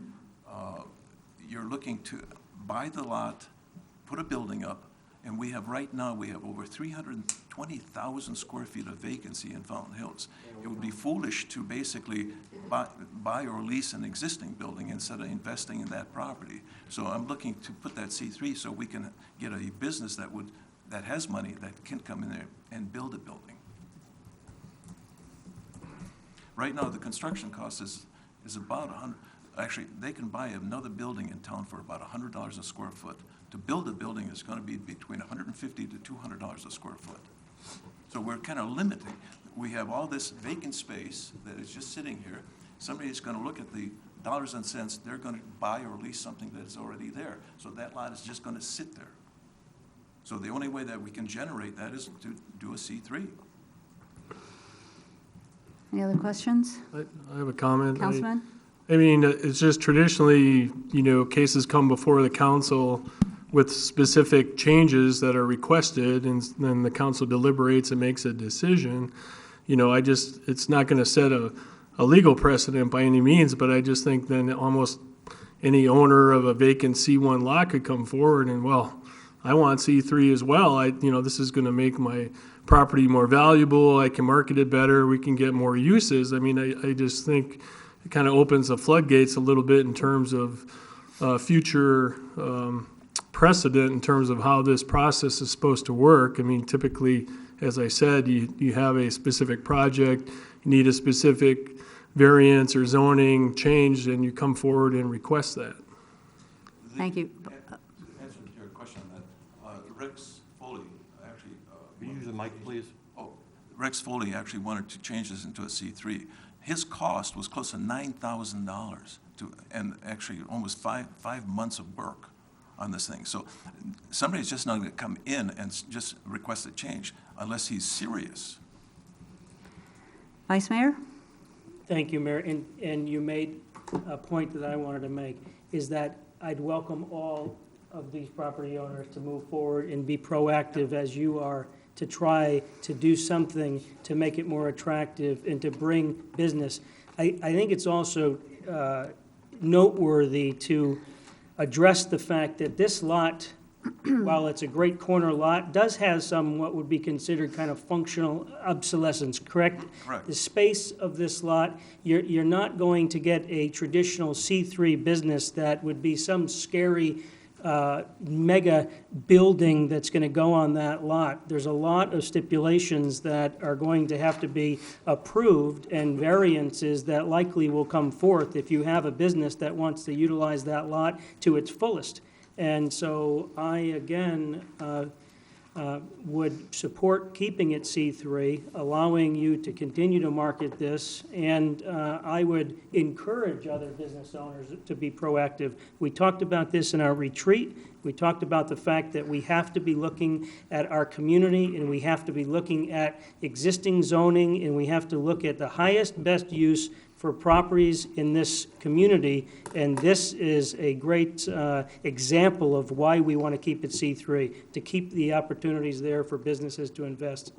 you're looking to buy the lot, put a building up, and right now, we have over 320,000 square feet of vacancy in Fountain Hills. It would be foolish to basically buy or lease an existing building instead of investing in that property. So I'm looking to put that C3 so we can get a business that has money that can come in there and build a building. Right now, the construction cost is about actually, they can buy another building in town for about $100 a square foot. To build a building is going to be between $150 to $200 a square foot. So we're kind of limiting. We have all this vacant space that is just sitting here. Somebody's going to look at the dollars and cents. They're going to buy or lease something that's already there. So that lot is just going to sit there. So the only way that we can generate that is to do a C3. Any other questions? I have a comment. Councilman? I mean, it's just traditionally, cases come before the council with specific changes that are requested, and then the council deliberates and makes a decision. It's not going to set a legal precedent by any means, but I just think then almost any owner of a vacant C1 lot could come forward and, well, I want C3 as well. This is going to make my property more valuable. I can market it better. We can get more uses. I mean, I just think it kind of opens the floodgates a little bit in terms of future precedent in terms of how this process is supposed to work. I mean, typically, as I said, you have a specific project, you need a specific variance or zoning change, and you come forward and request that. Thank you. To answer your question on that, Rex Foley actually... Can you use the mic, please? Rex Foley actually wanted to change this into a C3. His cost was close to $9,000 and actually almost five months of work on this thing. So somebody's just not going to come in and just request a change unless he's serious. Vice Mayor? Thank you, Mayor. And you made a point that I wanted to make, is that I'd welcome all of these property owners to move forward and be proactive as you are to try to do something to make it more attractive and to bring business. I think it's also noteworthy to address the fact that this lot, while it's a great corner lot, does have some what would be considered kind of functional obsolescence, correct? Correct. The space of this lot, you're not going to get a traditional C3 business that would be some scary mega building that's going to go on that lot. There's a lot of stipulations that are going to have to be approved and variances that likely will come forth if you have a business that wants to utilize that lot to its fullest. And so I, again, would support keeping it C3, allowing you to continue to market this, and I would encourage other business owners to be proactive. We talked about this in our retreat. We talked about the fact that we have to be looking at our community, and we have to be looking at existing zoning, and we have to look at the highest, best use for properties in this community, and this is a great example of why we want to keep it C3, to keep the opportunities there for businesses to invest.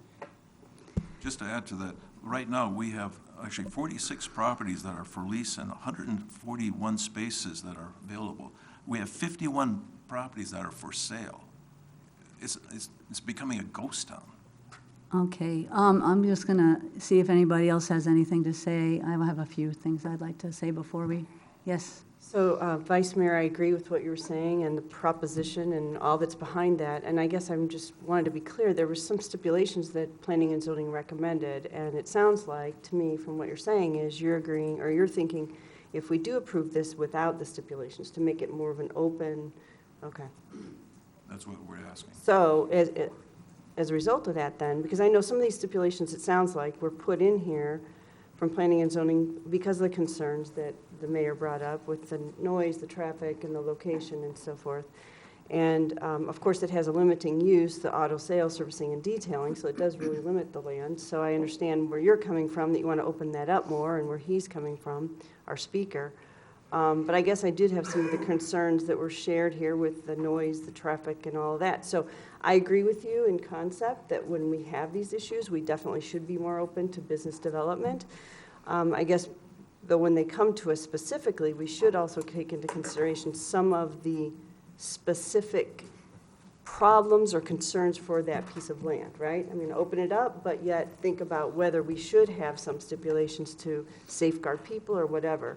Just to add to that, right now we have actually 46 properties that are for lease and 141 spaces that are available. We have 51 properties that are for sale. It's becoming a ghost town. Okay, I'm just gonna see if anybody else has anything to say. I have a few things I'd like to say before we, yes? So, Vice Mayor, I agree with what you were saying and the proposition and all that's behind that. And I guess I'm just wanted to be clear, there were some stipulations that Planning and Zoning recommended. And it sounds like, to me, from what you're saying, is you're agreeing, or you're thinking, if we do approve this without the stipulations, to make it more of an open, okay. That's what we're asking. So, as a result of that then, because I know some of these stipulations, it sounds like, were put in here from Planning and Zoning because of the concerns that the mayor brought up with the noise, the traffic, and the location and so forth. And, of course, it has a limiting use, the auto sales, servicing, and detailing, so it does really limit the land. So I understand where you're coming from, that you want to open that up more, and where he's coming from, our speaker. But I guess I did have some of the concerns that were shared here with the noise, the traffic, and all of that. So I agree with you in concept that when we have these issues, we definitely should be more open to business development. I guess, though, when they come to us specifically, we should also take into consideration some of the specific problems or concerns for that piece of land, right? I mean, open it up, but yet think about whether we should have some stipulations to safeguard people or whatever.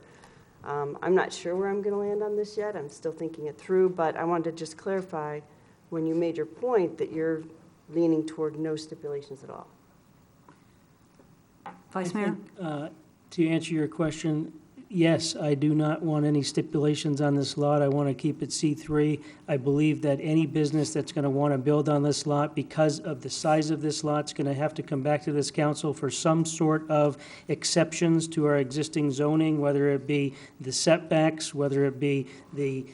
I'm not sure where I'm going to land on this yet. I'm still thinking it through, but I wanted to just clarify when you made your point that you're leaning toward no stipulations at all. Vice Mayor? To answer your question, yes, I do not want any stipulations on this lot. I want to keep it C3. I believe that any business that's going to want to build on this lot, because of the size of this lot, is going to have to come back to this council for some sort of exceptions to our existing zoning, whether it be the setbacks, whether it be the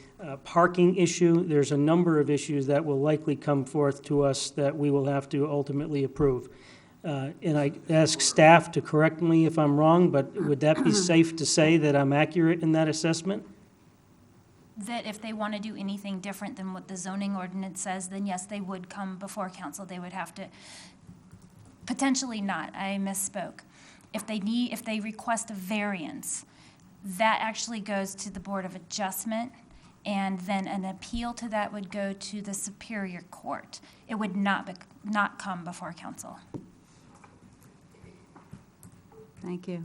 parking issue. There's a number of issues that will likely come forth to us that we will have to ultimately approve. And I ask staff to correct me if I'm wrong, but would that be safe to say that I'm accurate in that assessment? That if they want to do anything different than what the zoning ordinance says, then yes, they would come before council. They would have to, potentially not, I misspoke. If they request a variance, that actually goes to the Board of Adjustment, and then an appeal to that would go to the Superior Court. It would not come before council. Thank you.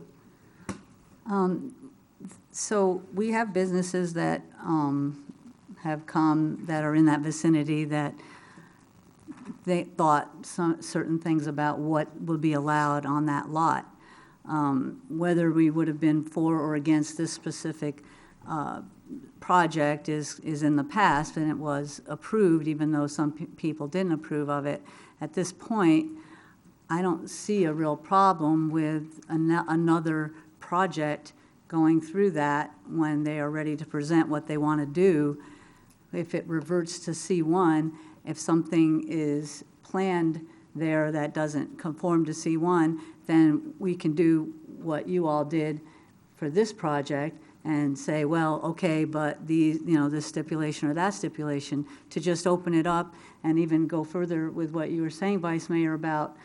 So we have businesses that have come that are in that vicinity that they thought certain things about what would be allowed on that lot. Whether we would have been for or against this specific project is in the past, and it was approved, even though some people didn't approve of it. At this point, I don't see a real problem with another project going through that when they are ready to present what they want to do. If it reverts to C1, if something is planned there that doesn't conform to C1, then we can do what you all did for this project and say, well, okay, but this stipulation or that stipulation, to just open it up and even go further with what you were saying, Vice Mayor, about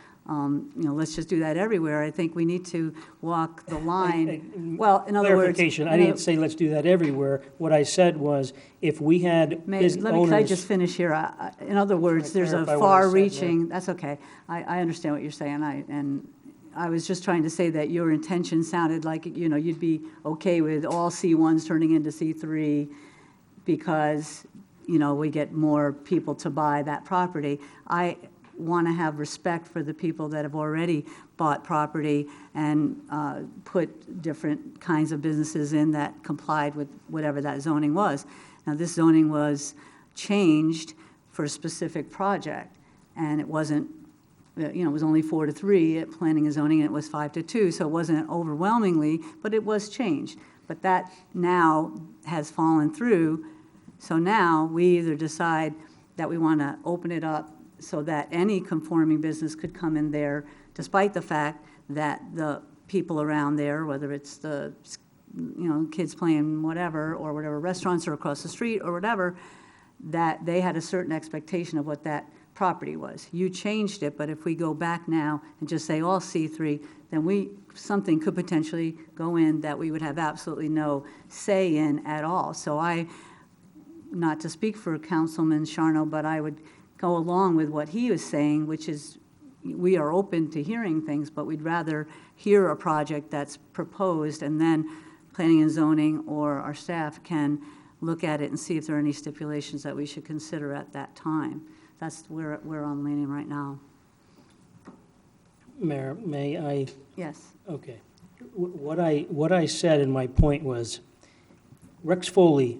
let's just do that everywhere. I think we need to walk the line. Well, in other words, clarification, I didn't say let's do that everywhere. What I said was if we had owners. Can I just finish here? In other words, there's a far-reaching. That's okay. I understand what you're saying. And I was just trying to say that your intention sounded like you'd be okay with all C1s turning into C3 because we get more people to buy that property. I want to have respect for the people that have already bought property and put different kinds of businesses in that complied with whatever that zoning was. Now, this zoning was changed for a specific project, and it wasn't, it was only 4-3 at planning and zoning, and it was 5-2, so it wasn't overwhelmingly, but it was changed. But that now has fallen through, so now we either decide that we want to open it up so that any conforming business could come in there, despite the fact that the people around there, whether it's the kids playing whatever, or whatever restaurants are across the street or whatever, that they had a certain expectation of what that property was. You changed it, but if we go back now and just say all C3, then something could potentially go in that we would have absolutely no say in at all. So not to speak for Councilman Charno, but I would go along with what he was saying, which is, we are open to hearing things, but we'd rather hear a project that's proposed, and then planning and zoning or our staff can look at it and see if there are any stipulations that we should consider at that time. That's where I'm leaning right now. Mayor, may I? Yes. Okay. What I said in my point was, Rex Foley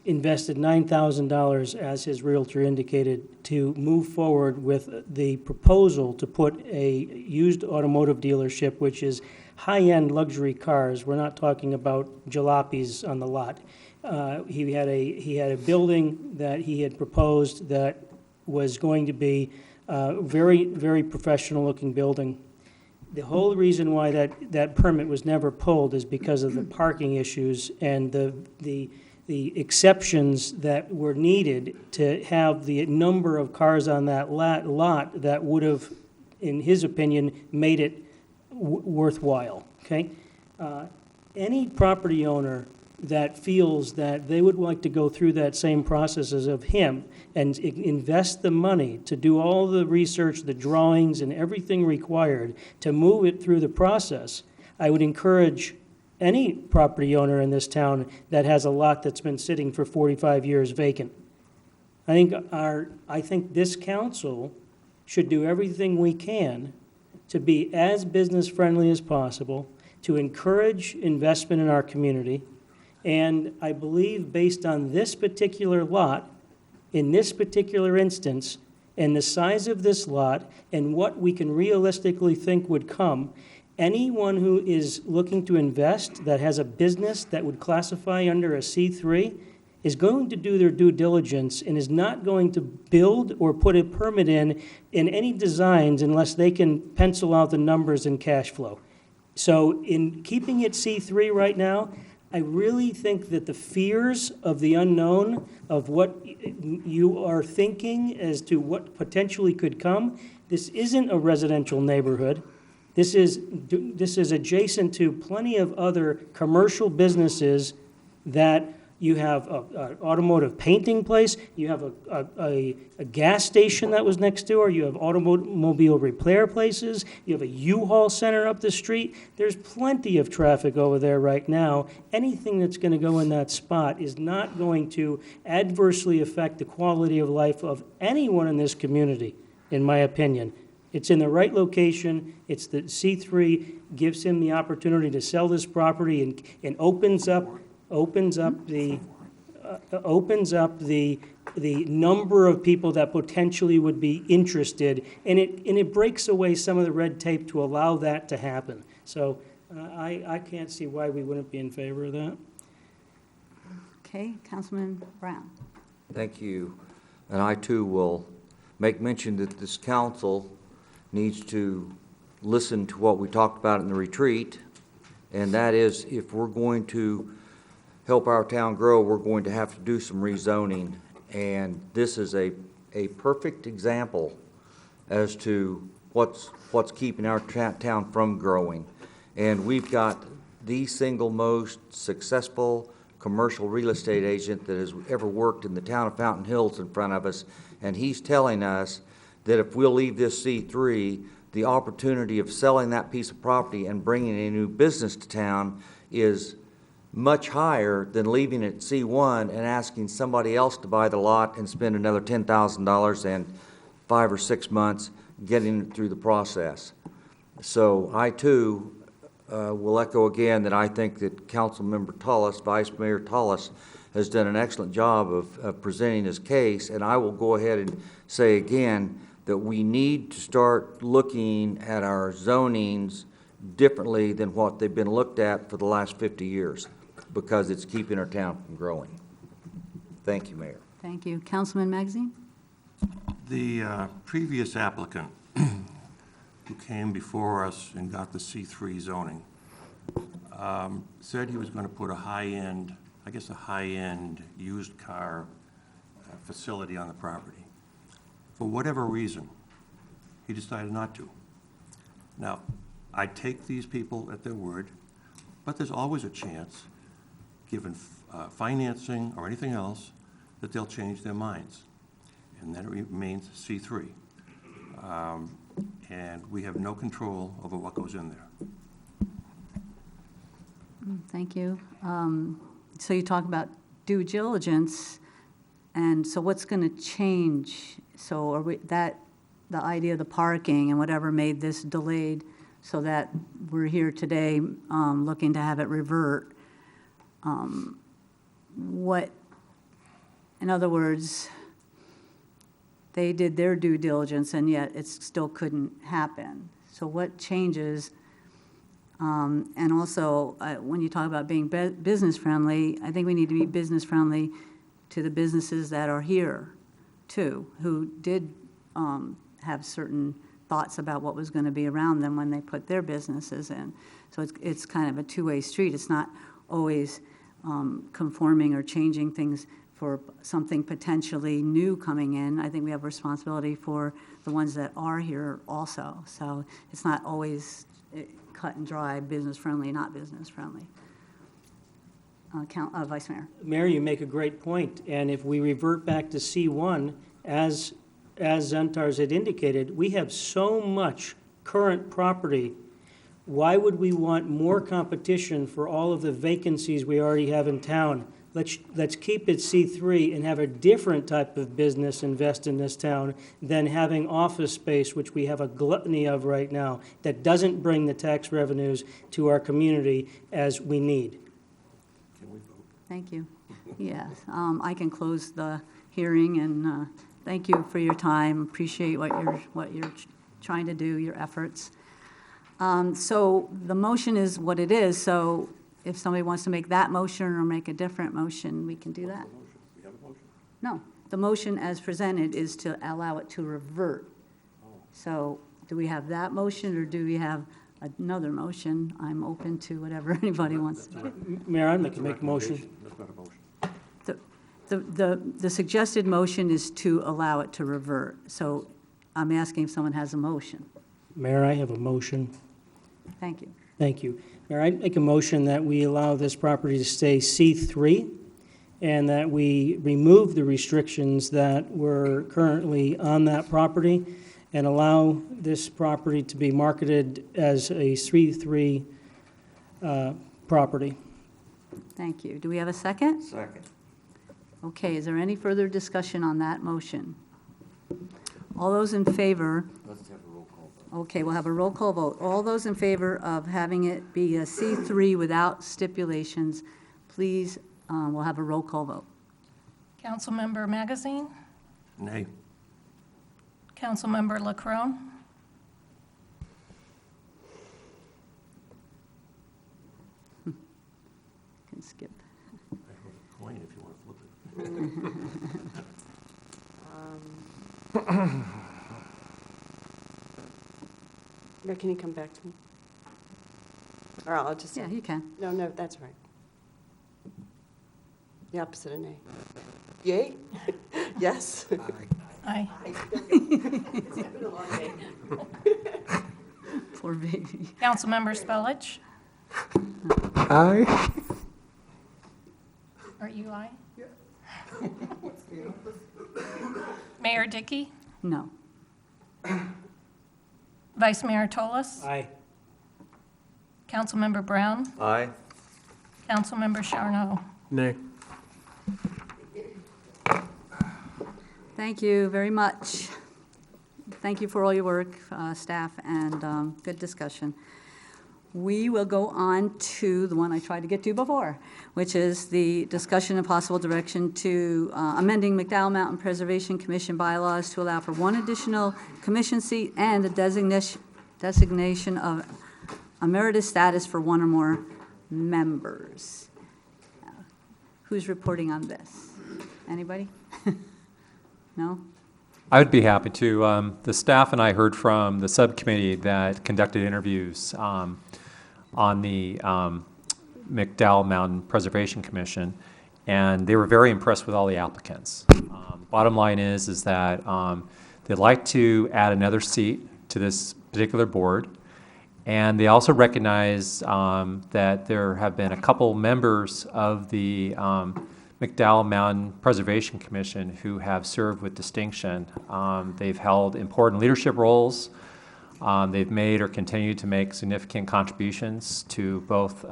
invested $9,000, as his realtor indicated, to move forward with the proposal to put a used automotive dealership, which is high-end luxury cars. We're not talking about jalopies on the lot. He had a building that he had proposed that was going to be a very, very professional-looking building. The whole reason why that permit was never pulled is because of the parking issues and the exceptions that were needed to have the number of cars on that lot that would have, in his opinion, made it worthwhile, okay? Any property owner that feels that they would like to go through that same process as of him and invest the money to do all the research, the drawings, and everything required to move it through the process, I would encourage any property owner in this town that has a lot that's been sitting for 45 years vacant. I think this council should do everything we can to be as business-friendly as possible, to encourage investment in our community. And I believe, based on this particular lot, in this particular instance, and the size of this lot, and what we can realistically think would come, anyone who is looking to invest that has a business that would classify under a C3 is going to do their due diligence and is not going to build or put a permit in any designs unless they can pencil out the numbers and cash flow. So in keeping it C3 right now, I really think that the fears of the unknown, of what you are thinking as to what potentially could come, this isn't a residential neighborhood. This is adjacent to plenty of other commercial businesses that you have an automotive painting place, you have a gas station that was next door, you have automobile repair places, you have a U-Haul center up the street. There's plenty of traffic over there right now. Anything that's going to go in that spot is not going to adversely affect the quality of life of anyone in this community, in my opinion. It's in the right location. It's the C3 gives him the opportunity to sell this property and opens up the number of people that potentially would be interested, and it breaks away some of the red tape to allow that to happen. So I can't see why we wouldn't be in favor of that. Okay, Councilman Brown. Thank you. And I too will make mention that this council needs to listen to what we talked about in the retreat, and that is, if we're going to help our town grow, we're going to have to do some rezoning. And this is a perfect example as to what's keeping our town from growing. And we've got the single most successful commercial real estate agent that has ever worked in the town of Fountain Hills in front of us, and he's telling us that if we'll leave this C3, the opportunity of selling that piece of property and bringing a new business to town is much higher than leaving it C1 and asking somebody else to buy the lot and spend another $10,000 and 5 or 6 months getting it through the process. So I too will echo again that I think that Councilmember Tullis, Vice Mayor Tullis, has done an excellent job of presenting his case, and I will go ahead and say again that we need to start looking at our zonings differently than what they've been looked at for the last 50 years, because it's keeping our town from growing. Thank you, Mayor. Thank you. Councilman Magazine? The previous applicant who came before us and got the C3 zoning said he was going to put a high-end used car facility on the property. For whatever reason, he decided not to. Now, I take these people at their word, but there's always a chance, given financing or anything else, that they'll change their minds, and then it remains C3. and we have no control over what goes in there. Thank you. So you talk about due diligence, and so what's going to change? So are we, the idea of the parking and whatever made this delayed so that we're here today looking to have it revert. In other words, they did their due diligence and yet it still couldn't happen. So what changes? And also, when you talk about being business friendly, I think we need to be business friendly to the businesses that are here too, who did have certain thoughts about what was going to be around them when they put their businesses in. So it's kind of a two-way street. It's not always conforming or changing things for something potentially new coming in. I think we have responsibility for the ones that are here also. So it's not always cut and dry, business friendly, not business friendly. Vice Mayor. Mayor, you make a great point, and if we revert back to C1, as Zentars had indicated, we have so much current property. Why would we want more competition for all of the vacancies we already have in town? Let's keep it C3 and have a different type of business invest in this town than having office space, which we have a gluttony of right now, that doesn't bring the tax revenues to our community as we need. Thank you. Yes, I can close the hearing, and thank you for your time. Appreciate what you're trying to do, your efforts. So the motion is what it is. So if somebody wants to make that motion or make a different motion, we can do that. We have a motion. No, the motion as presented is to allow it to revert. So do we have that motion, or do we have another motion? I'm open to whatever anybody wants to do. Mayor, I'd make a motion. That's not a motion. The suggested motion is to allow it to revert. So I'm asking if someone has a motion. Mayor, I have a motion. Thank you. Thank you. Mayor, I'd make a motion that we allow this property to stay C3 and that we remove the restrictions that were currently on that property and allow this property to be marketed as a C3 property. Thank you. Do we have a second? Second. Okay, is there any further discussion on that motion? All those in favor? Let's have a roll call vote. Okay, we'll have a roll call vote. All those in favor of having it be a C3 without stipulations, please, we'll have a roll call vote. Councilmember Magazine, Nay. Councilmember LaCrone, Can skip. I have a coin if you want to flip it. Mayor, can you come back to me? Or I'll just say. Yeah, you can. No, that's right. The opposite of nay. Yay? Yes? aye. It's been a long day. Poor baby. Councilmember Spellich, Aye. are you aye? Mayor Dickey, No. Vice Mayor Tolos, Aye. Councilmember Brown, Aye. Councilmember Charno. Nay. Thank you very much. Thank you for all your work, staff, and good discussion. We will go on to the one I tried to get to before, which is the discussion and possible direction to amending McDowell Mountain Preservation Commission bylaws to allow for one additional commission seat and the designation of emeritus status for one or more members. Who's reporting on this? Anybody? No? I would be happy to. The staff and I heard from the subcommittee that conducted interviews on the McDowell Mountain Preservation Commission, and they were very impressed with all the applicants. Bottom line is that they'd like to add another seat to this particular board, and they also recognize that there have been a couple members of the McDowell Mountain Preservation Commission who have served with distinction. They've held important leadership roles They've made or continue to make significant contributions to both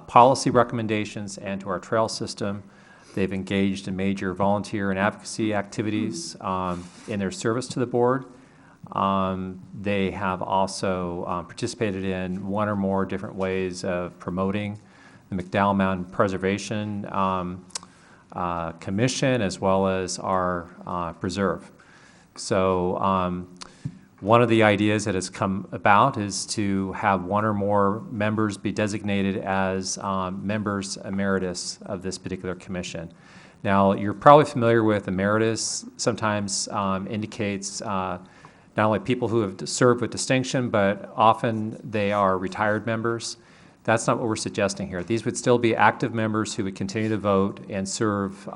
policy recommendations and to our trail system. They've engaged in major volunteer and advocacy activities in their service to the board. They have also participated in one or more different ways of promoting the McDowell Mountain Preservation Commission, as well as our preserve. So one of the ideas that has come about is to have one or more members be designated as members emeritus of this particular commission. Now, you're probably familiar with emeritus. Sometimes indicates not only people who have served with distinction, but often they are retired members. That's not what we're suggesting here. These would still be active members who would continue to vote and serve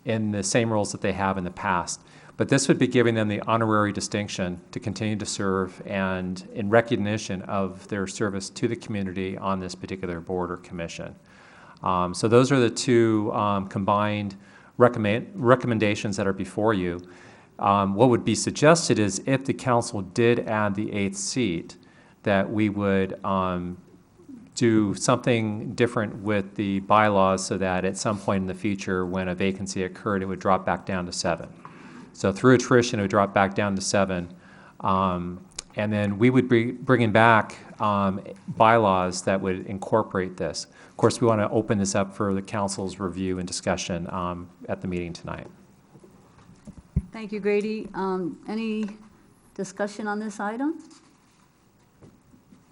in the same roles that they have in the past. But this would be giving them the honorary distinction to continue to serve and in recognition of their service to the community on this particular board or commission. So those are the two combined recommendations that are before you. What would be suggested is if the council did add the 8th seat, that we would do something different with the bylaws so that at some point in the future when a vacancy occurred, it would drop back down to 7. So through attrition, it would drop back down to 7. And then we would be bringing back bylaws that would incorporate this. Of course, we want to open this up for the council's review and discussion at the meeting tonight. Thank you, Grady. Any discussion on this item?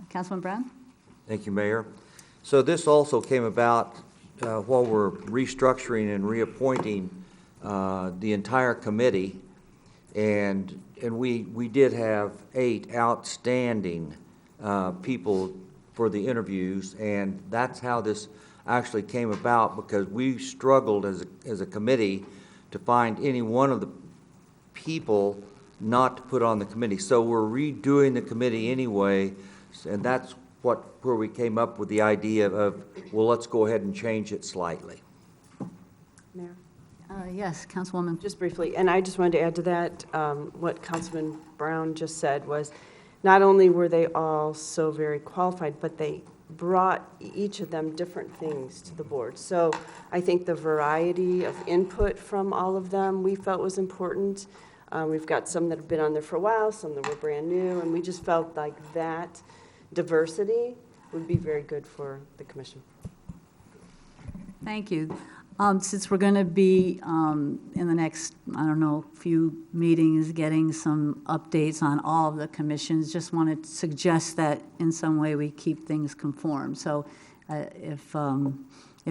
Councilman Brown? Thank you, Mayor. So this also came about while we're restructuring and reappointing the entire committee, and we did have 8 outstanding people for the interviews, and that's how this actually came about, because we struggled as a committee to find any one of the people not to put on the committee. So we're redoing the committee anyway, and that's where we came up with the idea of, well, let's go ahead and change it slightly. Mayor? Yes, Councilwoman. Just briefly, and I just wanted to add to that, what Councilman Brown just said was, not only were they all so very qualified, but they brought each of them different things to the board. So I think the variety of input from all of them we felt was important. We've got some that have been on there for a while, some that were brand new, and we just felt like that diversity would be very good for the commission. Thank you. Since we're going to be in the next, I don't know, few meetings, getting some updates on all of the commissions, just want to suggest that in some way we keep things conform. So if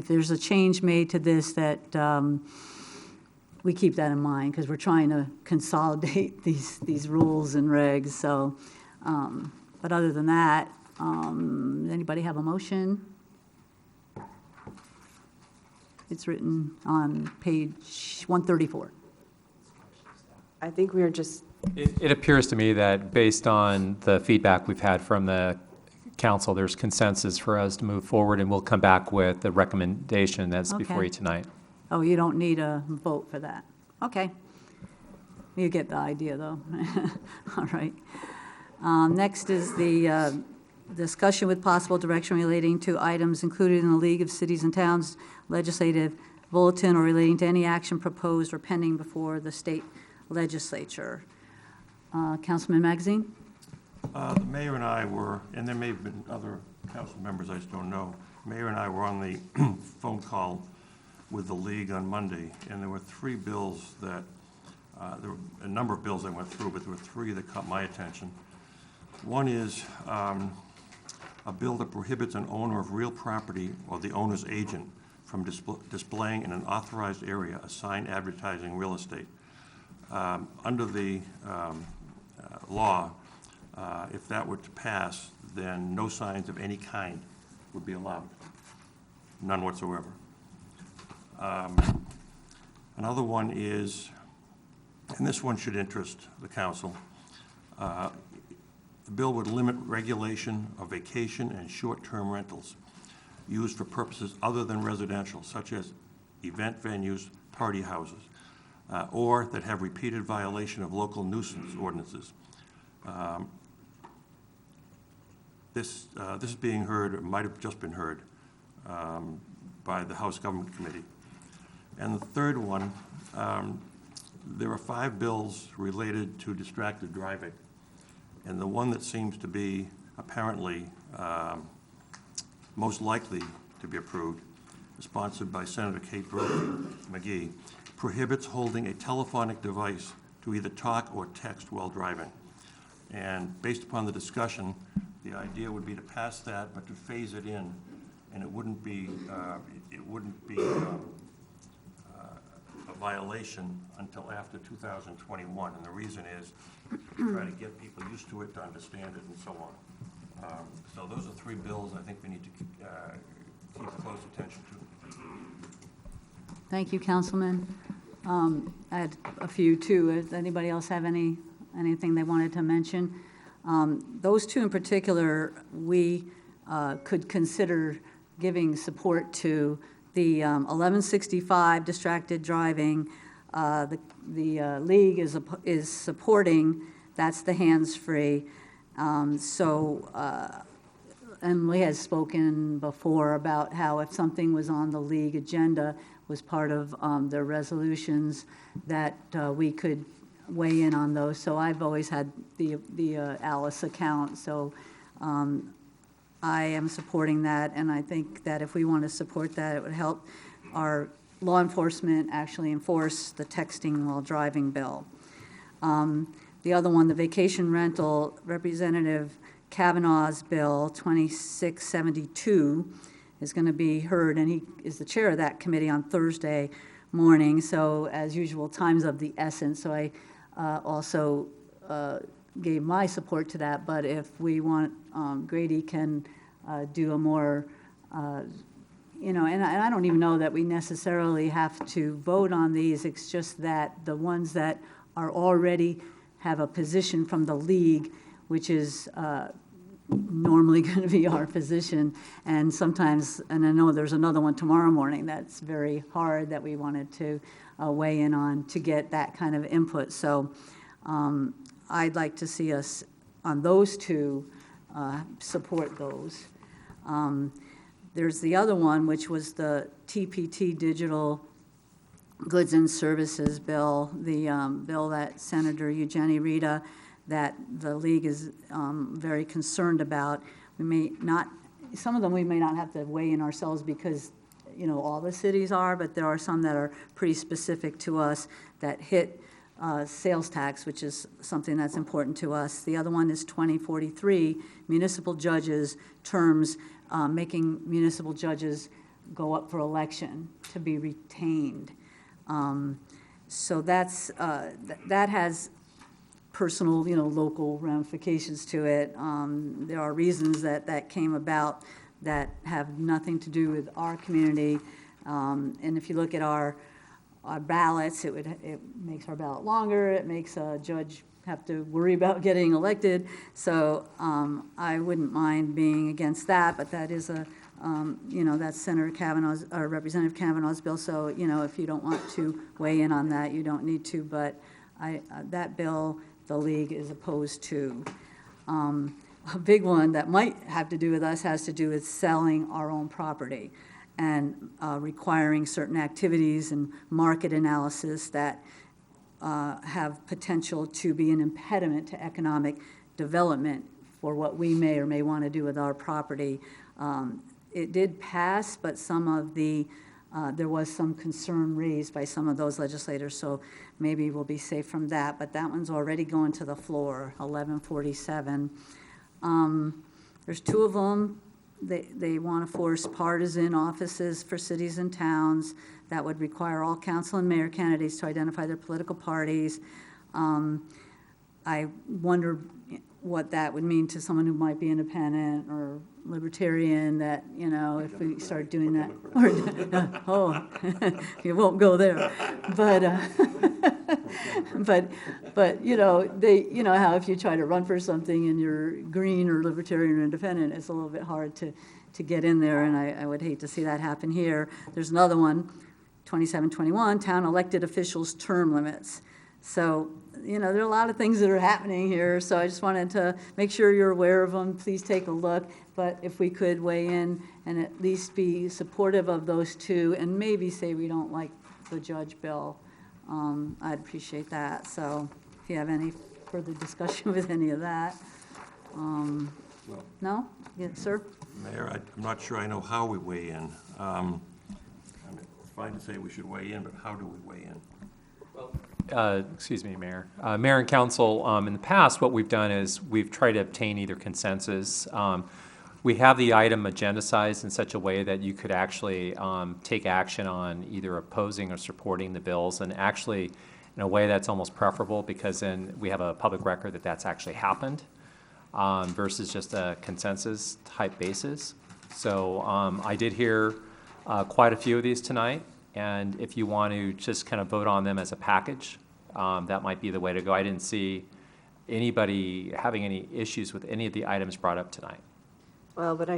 there's a change made to this, that we keep that in mind, because we're trying to consolidate these rules and regs. So, but other than that, anybody have a motion? It's written on page 134. I think we are just... It appears to me that based on the feedback we've had from the council, there's consensus for us to move forward, and we'll come back with the recommendation that's before you tonight. Oh, you don't need a vote for that. Okay. You get the idea, though. All right. Next is the discussion with possible direction relating to items included in the League of Cities and Towns legislative bulletin or relating to any action proposed or pending before the state legislature. Councilman Magazine? The mayor and I were, and there may have been other council members, I just don't know. Mayor and I were on the phone call with the league on Monday, and there were 3 bills that, there were a number of bills that went through, but there were 3 that caught my attention. One is a bill that prohibits an owner of real property or the owner's agent from displaying in an authorized area a sign advertising real estate. Under the law, if that were to pass, then no signs of any kind would be allowed, none whatsoever. Another one is, and this one should interest the council, the bill would limit regulation of vacation and short-term rentals used for purposes other than residential, such as event venues, party houses, or that have repeated violation of local nuisance ordinances. This is being heard, or might have just been heard, by the House Government Committee. And the third one, there are 5 bills related to distracted driving. And the one that seems to be apparently most likely to be approved, sponsored by Senator Kate McGee, prohibits holding a telephonic device to either talk or text while driving. And based upon the discussion, the idea would be to pass that, but to phase it in, and it wouldn't be a violation until after 2021. And the reason is to try to get people used to it, to understand it, and so on. So those are 3 bills I think we need to keep close attention to. Thank you, Councilman. I had a few too. Does anybody else have anything they wanted to mention? Those 2 in particular, we could consider giving support to. The 1165 distracted driving, the league is supporting. That's the hands-free. Emily has spoken before about how if something was on the league agenda, was part of their resolutions, that we could weigh in on those. So I've always had the Alice account. So I am supporting that, and I think that if we want to support that, it would help our law enforcement actually enforce the texting while driving bill. The other one, the vacation rental, Representative Kavanaugh's bill, 2672, is going to be heard, and he is the chair of that committee on Thursday morning. So as usual, time's of the essence. So I also gave my support to that, but if we want, Grady can do a more, and I don't even know that we necessarily have to vote on these. It's just that the ones that are already have a position from the league, which is normally going to be our position, and sometimes, and I know there's another one tomorrow morning that's very hard that we wanted to weigh in on to get that kind of input. So I'd like to see us on those 2 support those. There's the other one, which was the TPT Digital Goods and Services Bill, the bill that Senator Eugenie Rita, that the league is very concerned about. We may not, some of them we may not have to weigh in ourselves because, all the cities are, but there are some that are pretty specific to us that hit sales tax, which is something that's important to us. The other one is 2043, municipal judges' terms, making municipal judges go up for election to be retained. So that's that has personal, local ramifications to it. There are reasons that came about that have nothing to do with our community. And if you look at our ballots, it makes our ballot longer. It makes a judge have to worry about getting elected. So I wouldn't mind being against that, but that is that's Senator Kavanaugh's, or Representative Kavanaugh's bill. So, if you don't want to weigh in on that, you don't need to. But that bill, the league is opposed to. A big one that might have to do with us has to do with selling our own property and requiring certain activities and market analysis that have potential to be an impediment to economic development for what we may or may want to do with our property. It did pass, but some of the there was some concern raised by some of those legislators, so maybe we'll be safe from that. But that one's already going to the floor, 1147. There's 2 of them. They want to force partisan offices for cities and towns. That would require all council and mayor candidates to identify their political parties. I wonder what that would mean to someone who might be independent or libertarian, that, if we start doing that. Or, you won't go there. But, they, how if you try to run for something and you're green or libertarian or independent, it's a little bit hard to get in there, and I would hate to see that happen here. There's another one, 2721, town elected officials' term limits. So, there are a lot of things that are happening here, so I just wanted to make sure you're aware of them. Please take a look. But if we could weigh in and at least be supportive of those two, and maybe say we don't like the judge bill, I'd appreciate that. So if you have any further discussion with any of that. No? Yes, sir? Mayor, I'm not sure I know how we weigh in. It's fine to say we should weigh in, but how do we weigh in? Excuse me, Mayor. Mayor and Council, in the past, what we've done is we've tried to obtain either consensus. We have the item agendized in such a way that you could actually take action on either opposing or supporting the bills, and actually in a way that's almost preferable, because then we have a public record that that's actually happened versus just a consensus type basis. So I did hear quite a few of these tonight. And if you want to just kind of vote on them as a package, that might be the way to go. I didn't see anybody having any issues with any of the items brought up tonight. Well, but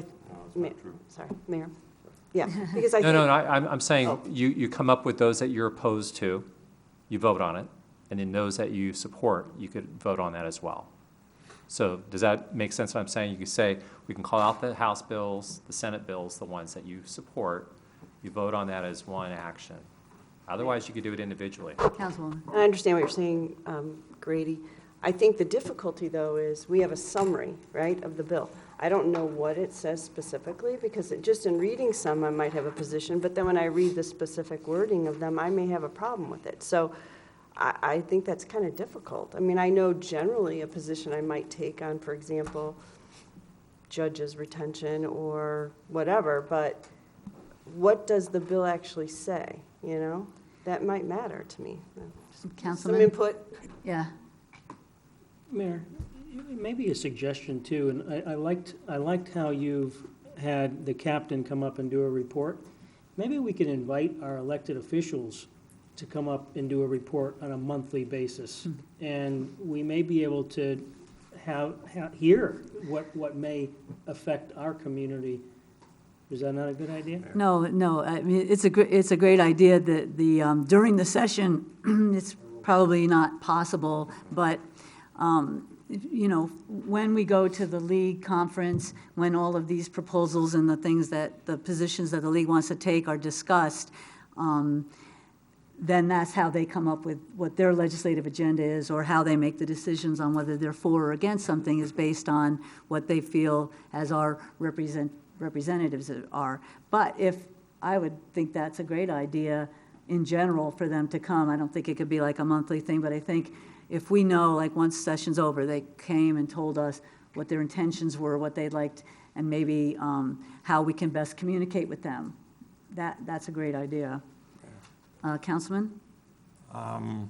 sorry, Mayor. Yeah, because I think. No, I'm saying you come up with those that you're opposed to, you vote on it, and then those that you support, you could vote on that as well. So does that make sense what I'm saying? You could say, we can call out the House bills, the Senate bills, the ones that you support. You vote on that as one action. Otherwise, you could do it individually. Councilwoman. I understand what you're saying, Grady. I think the difficulty, though, is we have a summary, right, of the bill. I don't know what it says specifically, because just in reading some, I might have a position, but then when I read the specific wording of them, I may have a problem with it. So I think that's kind of difficult. I mean, I know generally a position I might take on, for example, judges' retention or whatever, but what does the bill actually say, That might matter to me. Councilman? Some input. Yeah. Mayor, maybe a suggestion too, and I liked how you've had the captain come up and do a report. Maybe we can invite our elected officials to come up and do a report on a monthly basis. And we may be able to hear what may affect our community. Is that not a good idea? No. I mean, it's a great idea that during the session, it's probably not possible, but when we go to the league conference, when all of these proposals and the positions that the league wants to take are discussed, then that's how they come up with what their legislative agenda is, or how they make the decisions on whether they're for or against something is based on what they feel as our representatives are. But I would think that's a great idea in general for them to come. I don't think it could be like a monthly thing, but I think if we know, like, once session's over, they came and told us what their intentions were, what they liked, and maybe how we can best communicate with them. That's a great idea. Councilman? I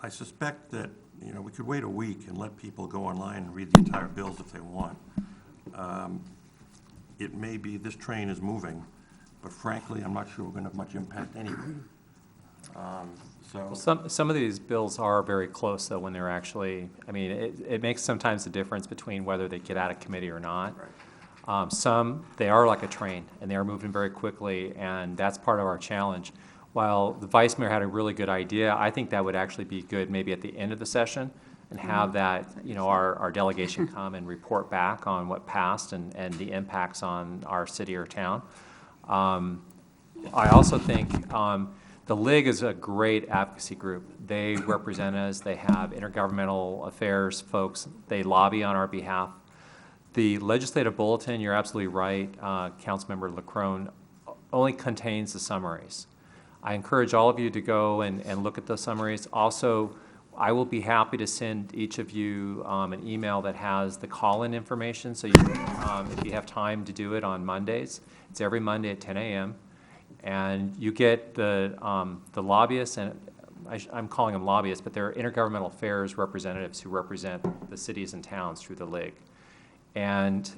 suspect that, we could wait a week and let people go online and read the entire bills if they want. It may be this train is moving, but frankly, I'm not sure we're going to have much impact anyway. Well, some of these bills are very close, though, when they're actually, it makes sometimes a difference between whether they get out of committee or not. Right. Some, they are like a train, and they are moving very quickly, and that's part of our challenge. While the vice mayor had a really good idea, I think that would actually be good maybe at the end of the session, and have that, our delegation come and report back on what passed and the impacts on our city or town. I also think the League is a great advocacy group. They represent us. They have intergovernmental affairs folks. They lobby on our behalf. The legislative bulletin, you're absolutely right, Councilmember LaCrone, only contains the summaries. I encourage all of you to go and look at the summaries. Also, I will be happy to send each of you an email that has the call-in information, so you, if you have time to do it on Mondays. It's every Monday at 10 a.m. And you get the lobbyists, and I'm calling them lobbyists, but they're intergovernmental affairs representatives who represent the cities and towns through the League. And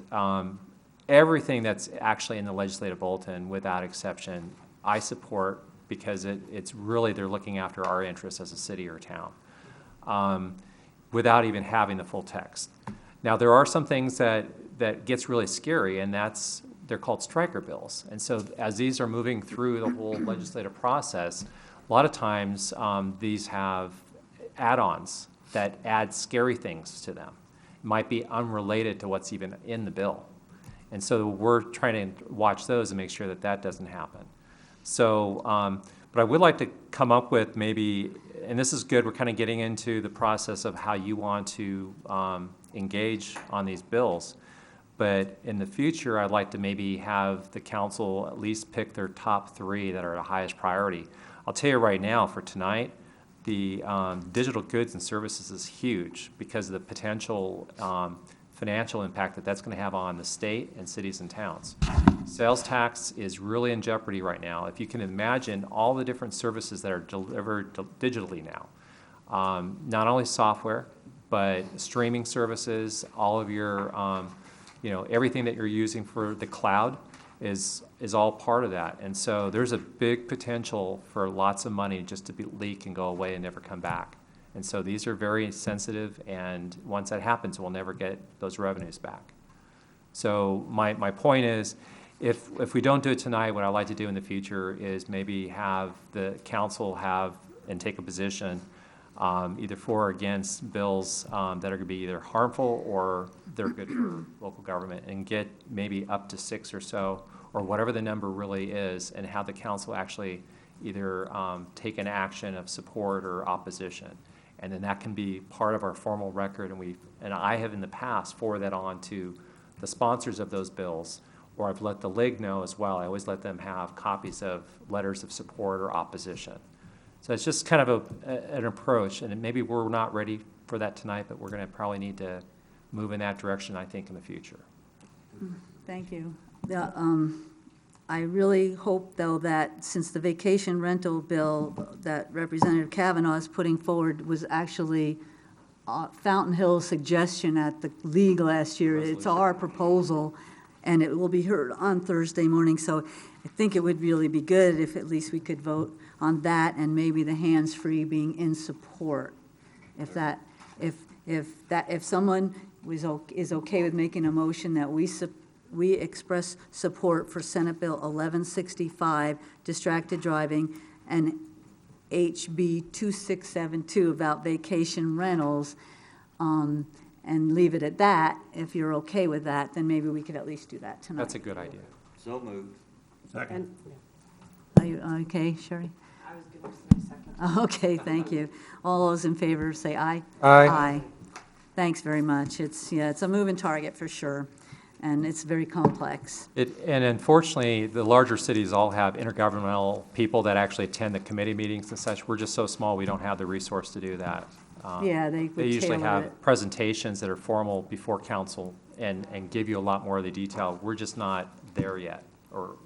everything that's actually in the legislative bulletin, without exception, I support, because it's really, they're looking after our interests as a city or town, without even having the full text. Now, there are some things that gets really scary, and they're called striker bills. And so as these are moving through the whole legislative process, a lot of times these have add-ons that add scary things to them. It might be unrelated to what's even in the bill. And so we're trying to watch those and make sure that that doesn't happen. So, but I would like to come up with maybe, and this is good, we're kind of getting into the process of how you want to engage on these bills. But in the future, I'd like to maybe have the council at least pick their top 3 that are the highest priority. I'll tell you right now, for tonight, the digital goods and services is huge because of the potential financial impact that that's going to have on the state and cities and towns. Sales tax is really in jeopardy right now. If you can imagine all the different services that are delivered digitally now, not only software, but streaming services, all of your, everything that you're using for the cloud is all part of that. And so there's a big potential for lots of money just to leak and go away and never come back. And so these are very sensitive, and once that happens, we'll never get those revenues back. So my point is, if we don't do it tonight, what I'd like to do in the future is maybe have the council have and take a position either for or against bills that are going to be either harmful or they're good for local government, and get maybe up to 6 or so, or whatever the number really is, and have the council actually either take an action of support or opposition. And then that can be part of our formal record, and I have in the past forwarded that on to the sponsors of those bills, or I've let the league know as well. I always let them have copies of letters of support or opposition. So it's just kind of an approach, and maybe we're not ready for that tonight, but we're going to probably need to move in that direction, I think, in the future. Thank you. I really hope, though, that since the vacation rental bill that Representative Kavanaugh is putting forward was actually Fountain Hill's suggestion at the league last year, it's our proposal, and it will be heard on Thursday morning. So I think it would really be good if at least we could vote on that, and maybe the hands-free being in support. If someone is okay with making a motion that we express support for Senate Bill 1165, distracted driving, and HB 2672 about vacation rentals, and leave it at that. If you're okay with that, then maybe we could at least do that tonight. That's a good idea. So moved. Second. Are you okay, Sherry? I was going to say second. Okay, thank you. All those in favor, say aye. Aye. Aye. Thanks very much. It's a moving target for sure, and it's very complex. And unfortunately, the larger cities all have intergovernmental people that actually attend the committee meetings and such. We're just so small, we don't have the resource to do that. Yeah, they would usually tailor have it. presentations that are formal before council and give you a lot more of the detail. We're just not there yet, or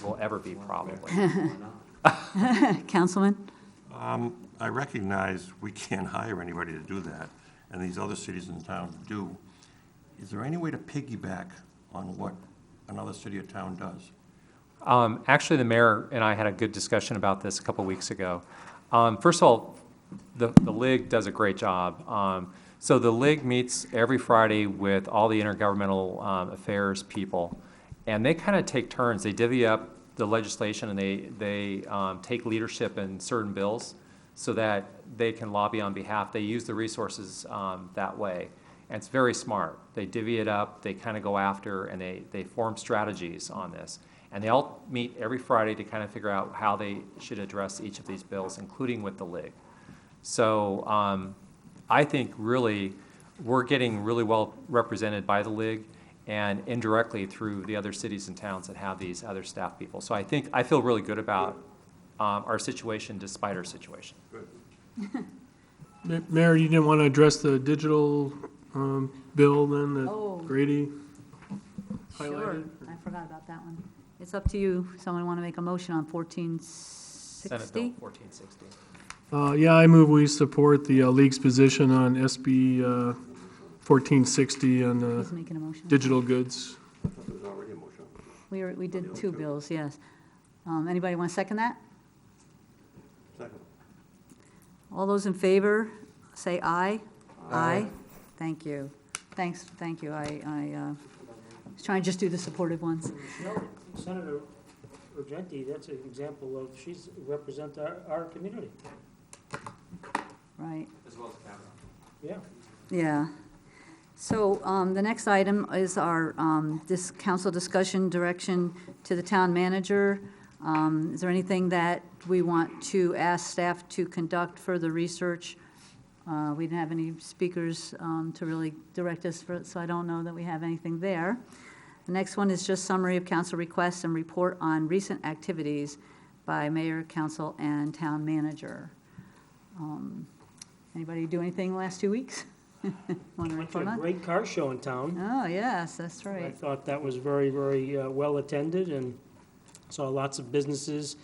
will ever be probably. Councilman? I recognize we can't hire anybody to do that, and these other cities and towns do. Is there any way to piggyback on what another city or town does? Actually, the mayor and I had a good discussion about this a couple weeks ago. First of all, the league does a great job. So the league meets every Friday with all the intergovernmental affairs people, and they kind of take turns. They divvy up the legislation, and they take leadership in certain bills so that they can lobby on behalf. They use the resources that way. And it's very smart. They divvy it up, they kind of go after, and they form strategies on this. And they all meet every Friday to kind of figure out how they should address each of these bills, including with the league. So I think really we're getting really well represented by the league and indirectly through the other cities and towns that have these other staff people. So I feel really good about our situation despite our situation. Good. Mayor, you didn't want to address the digital bill then that Grady Sure, highlighted? I forgot about that one. It's up to you. Someone want to make a motion on 1460? Senate Bill 1460. Yeah, I move we support the league's position on SB 1460 on He's making a motion. digital goods. I thought there was already a motion. We did two bills, yes. Anybody want to second that? Second. All those in favor, say aye. Aye. Thank you. Thank you. I was trying to just do the supportive ones. Senator, Urgenti, that's an example of, she's represent our community. Right. As well as Kavanaugh. Yeah. Yeah. So the next item is our this council discussion direction to the town manager. Is there anything that we want to ask staff to conduct further research? We didn't have any speakers to really direct us, so I don't know that we have anything there. The next one is just summary of council requests and report on recent activities by mayor, council, and town manager. Anybody do anything the last 2 weeks? Want to Went to report a on? great car show in town. Oh, yes, that's I right. thought that was very, very well attended and saw lots of businesses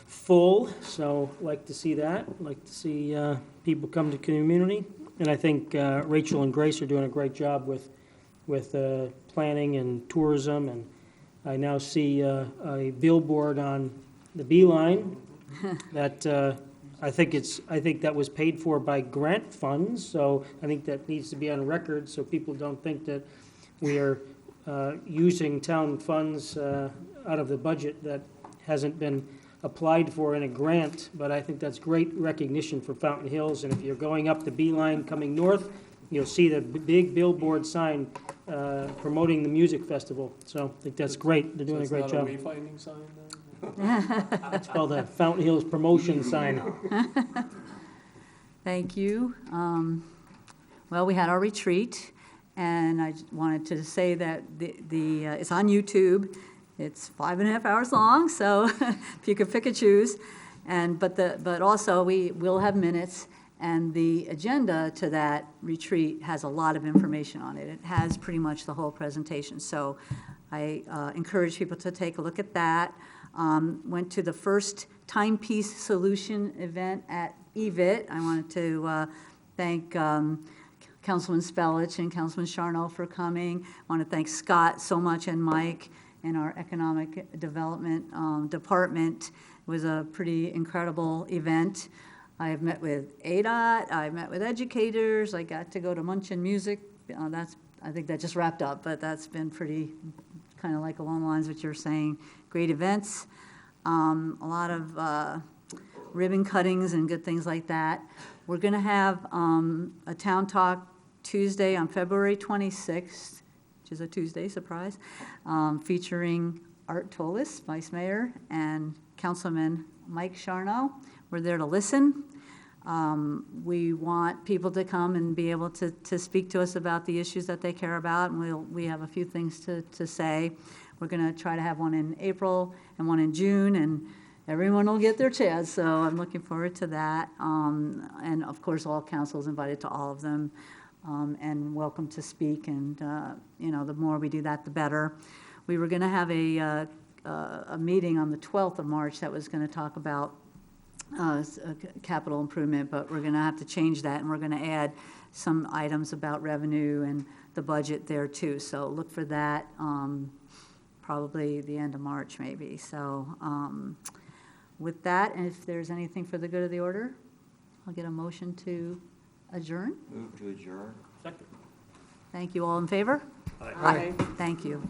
full, so like to see that, like to see people come to community. And I think Rachel and Grace are doing a great job with planning and tourism, and I now see a billboard on the Beeline that I think that was paid for by grant funds, so I think that needs to be on record so people don't think that we are using town funds out of the budget that hasn't been applied for in a grant, but I think that's great recognition for Fountain Hills, and if you're going up the Beeline coming north, you'll see the big billboard sign promoting the music festival, so I think that's great, they're doing a great job. It's not a wayfinding sign then? It's called a Fountain Hills promotion sign. Thank you. Well, we had our retreat, and I wanted to say that it's on YouTube. It's 5.5 hours long, so if you could pick and choose. But also we will have minutes, and the agenda to that retreat has a lot of information on it. It has pretty much the whole presentation. So I encourage people to take a look at that. Went to the first Timepiece Solution event at EVIT. I wanted to thank Councilman Spellich and Councilman Charno for coming. I want to thank Scott so much and Mike in our Economic Development Department. It was a pretty incredible event. I have met with ADOT, I've met with educators, I got to go to Munchin Music. I think that just wrapped up, but that's been pretty, kind of like along the lines of what you're saying. Great events, a lot of ribbon cuttings and good things like that. We're going to have a town talk Tuesday on February 26th, which is a Tuesday, surprise, featuring Art Tolis, Vice Mayor, and Councilman Mike Charno. We're there to listen. We want people to come and be able to speak to us about the issues that they care about, and we have a few things to say. We're going to try to have one in April and one in June, and everyone will get their chance, so I'm looking forward to that. And of course, all council is invited to all of them, and welcome to speak, and the more we do that, the better. We were going to have a meeting on the 12th of March that was going to talk about capital improvement, but we're going to have to change that, and we're going to add some items about revenue and the budget there too. So look for that probably the end of March maybe. So with that, and if there's anything for the good of the order, I'll get a motion to adjourn. Move to adjourn. Second. Thank you. All in favor? Aye. Thank you.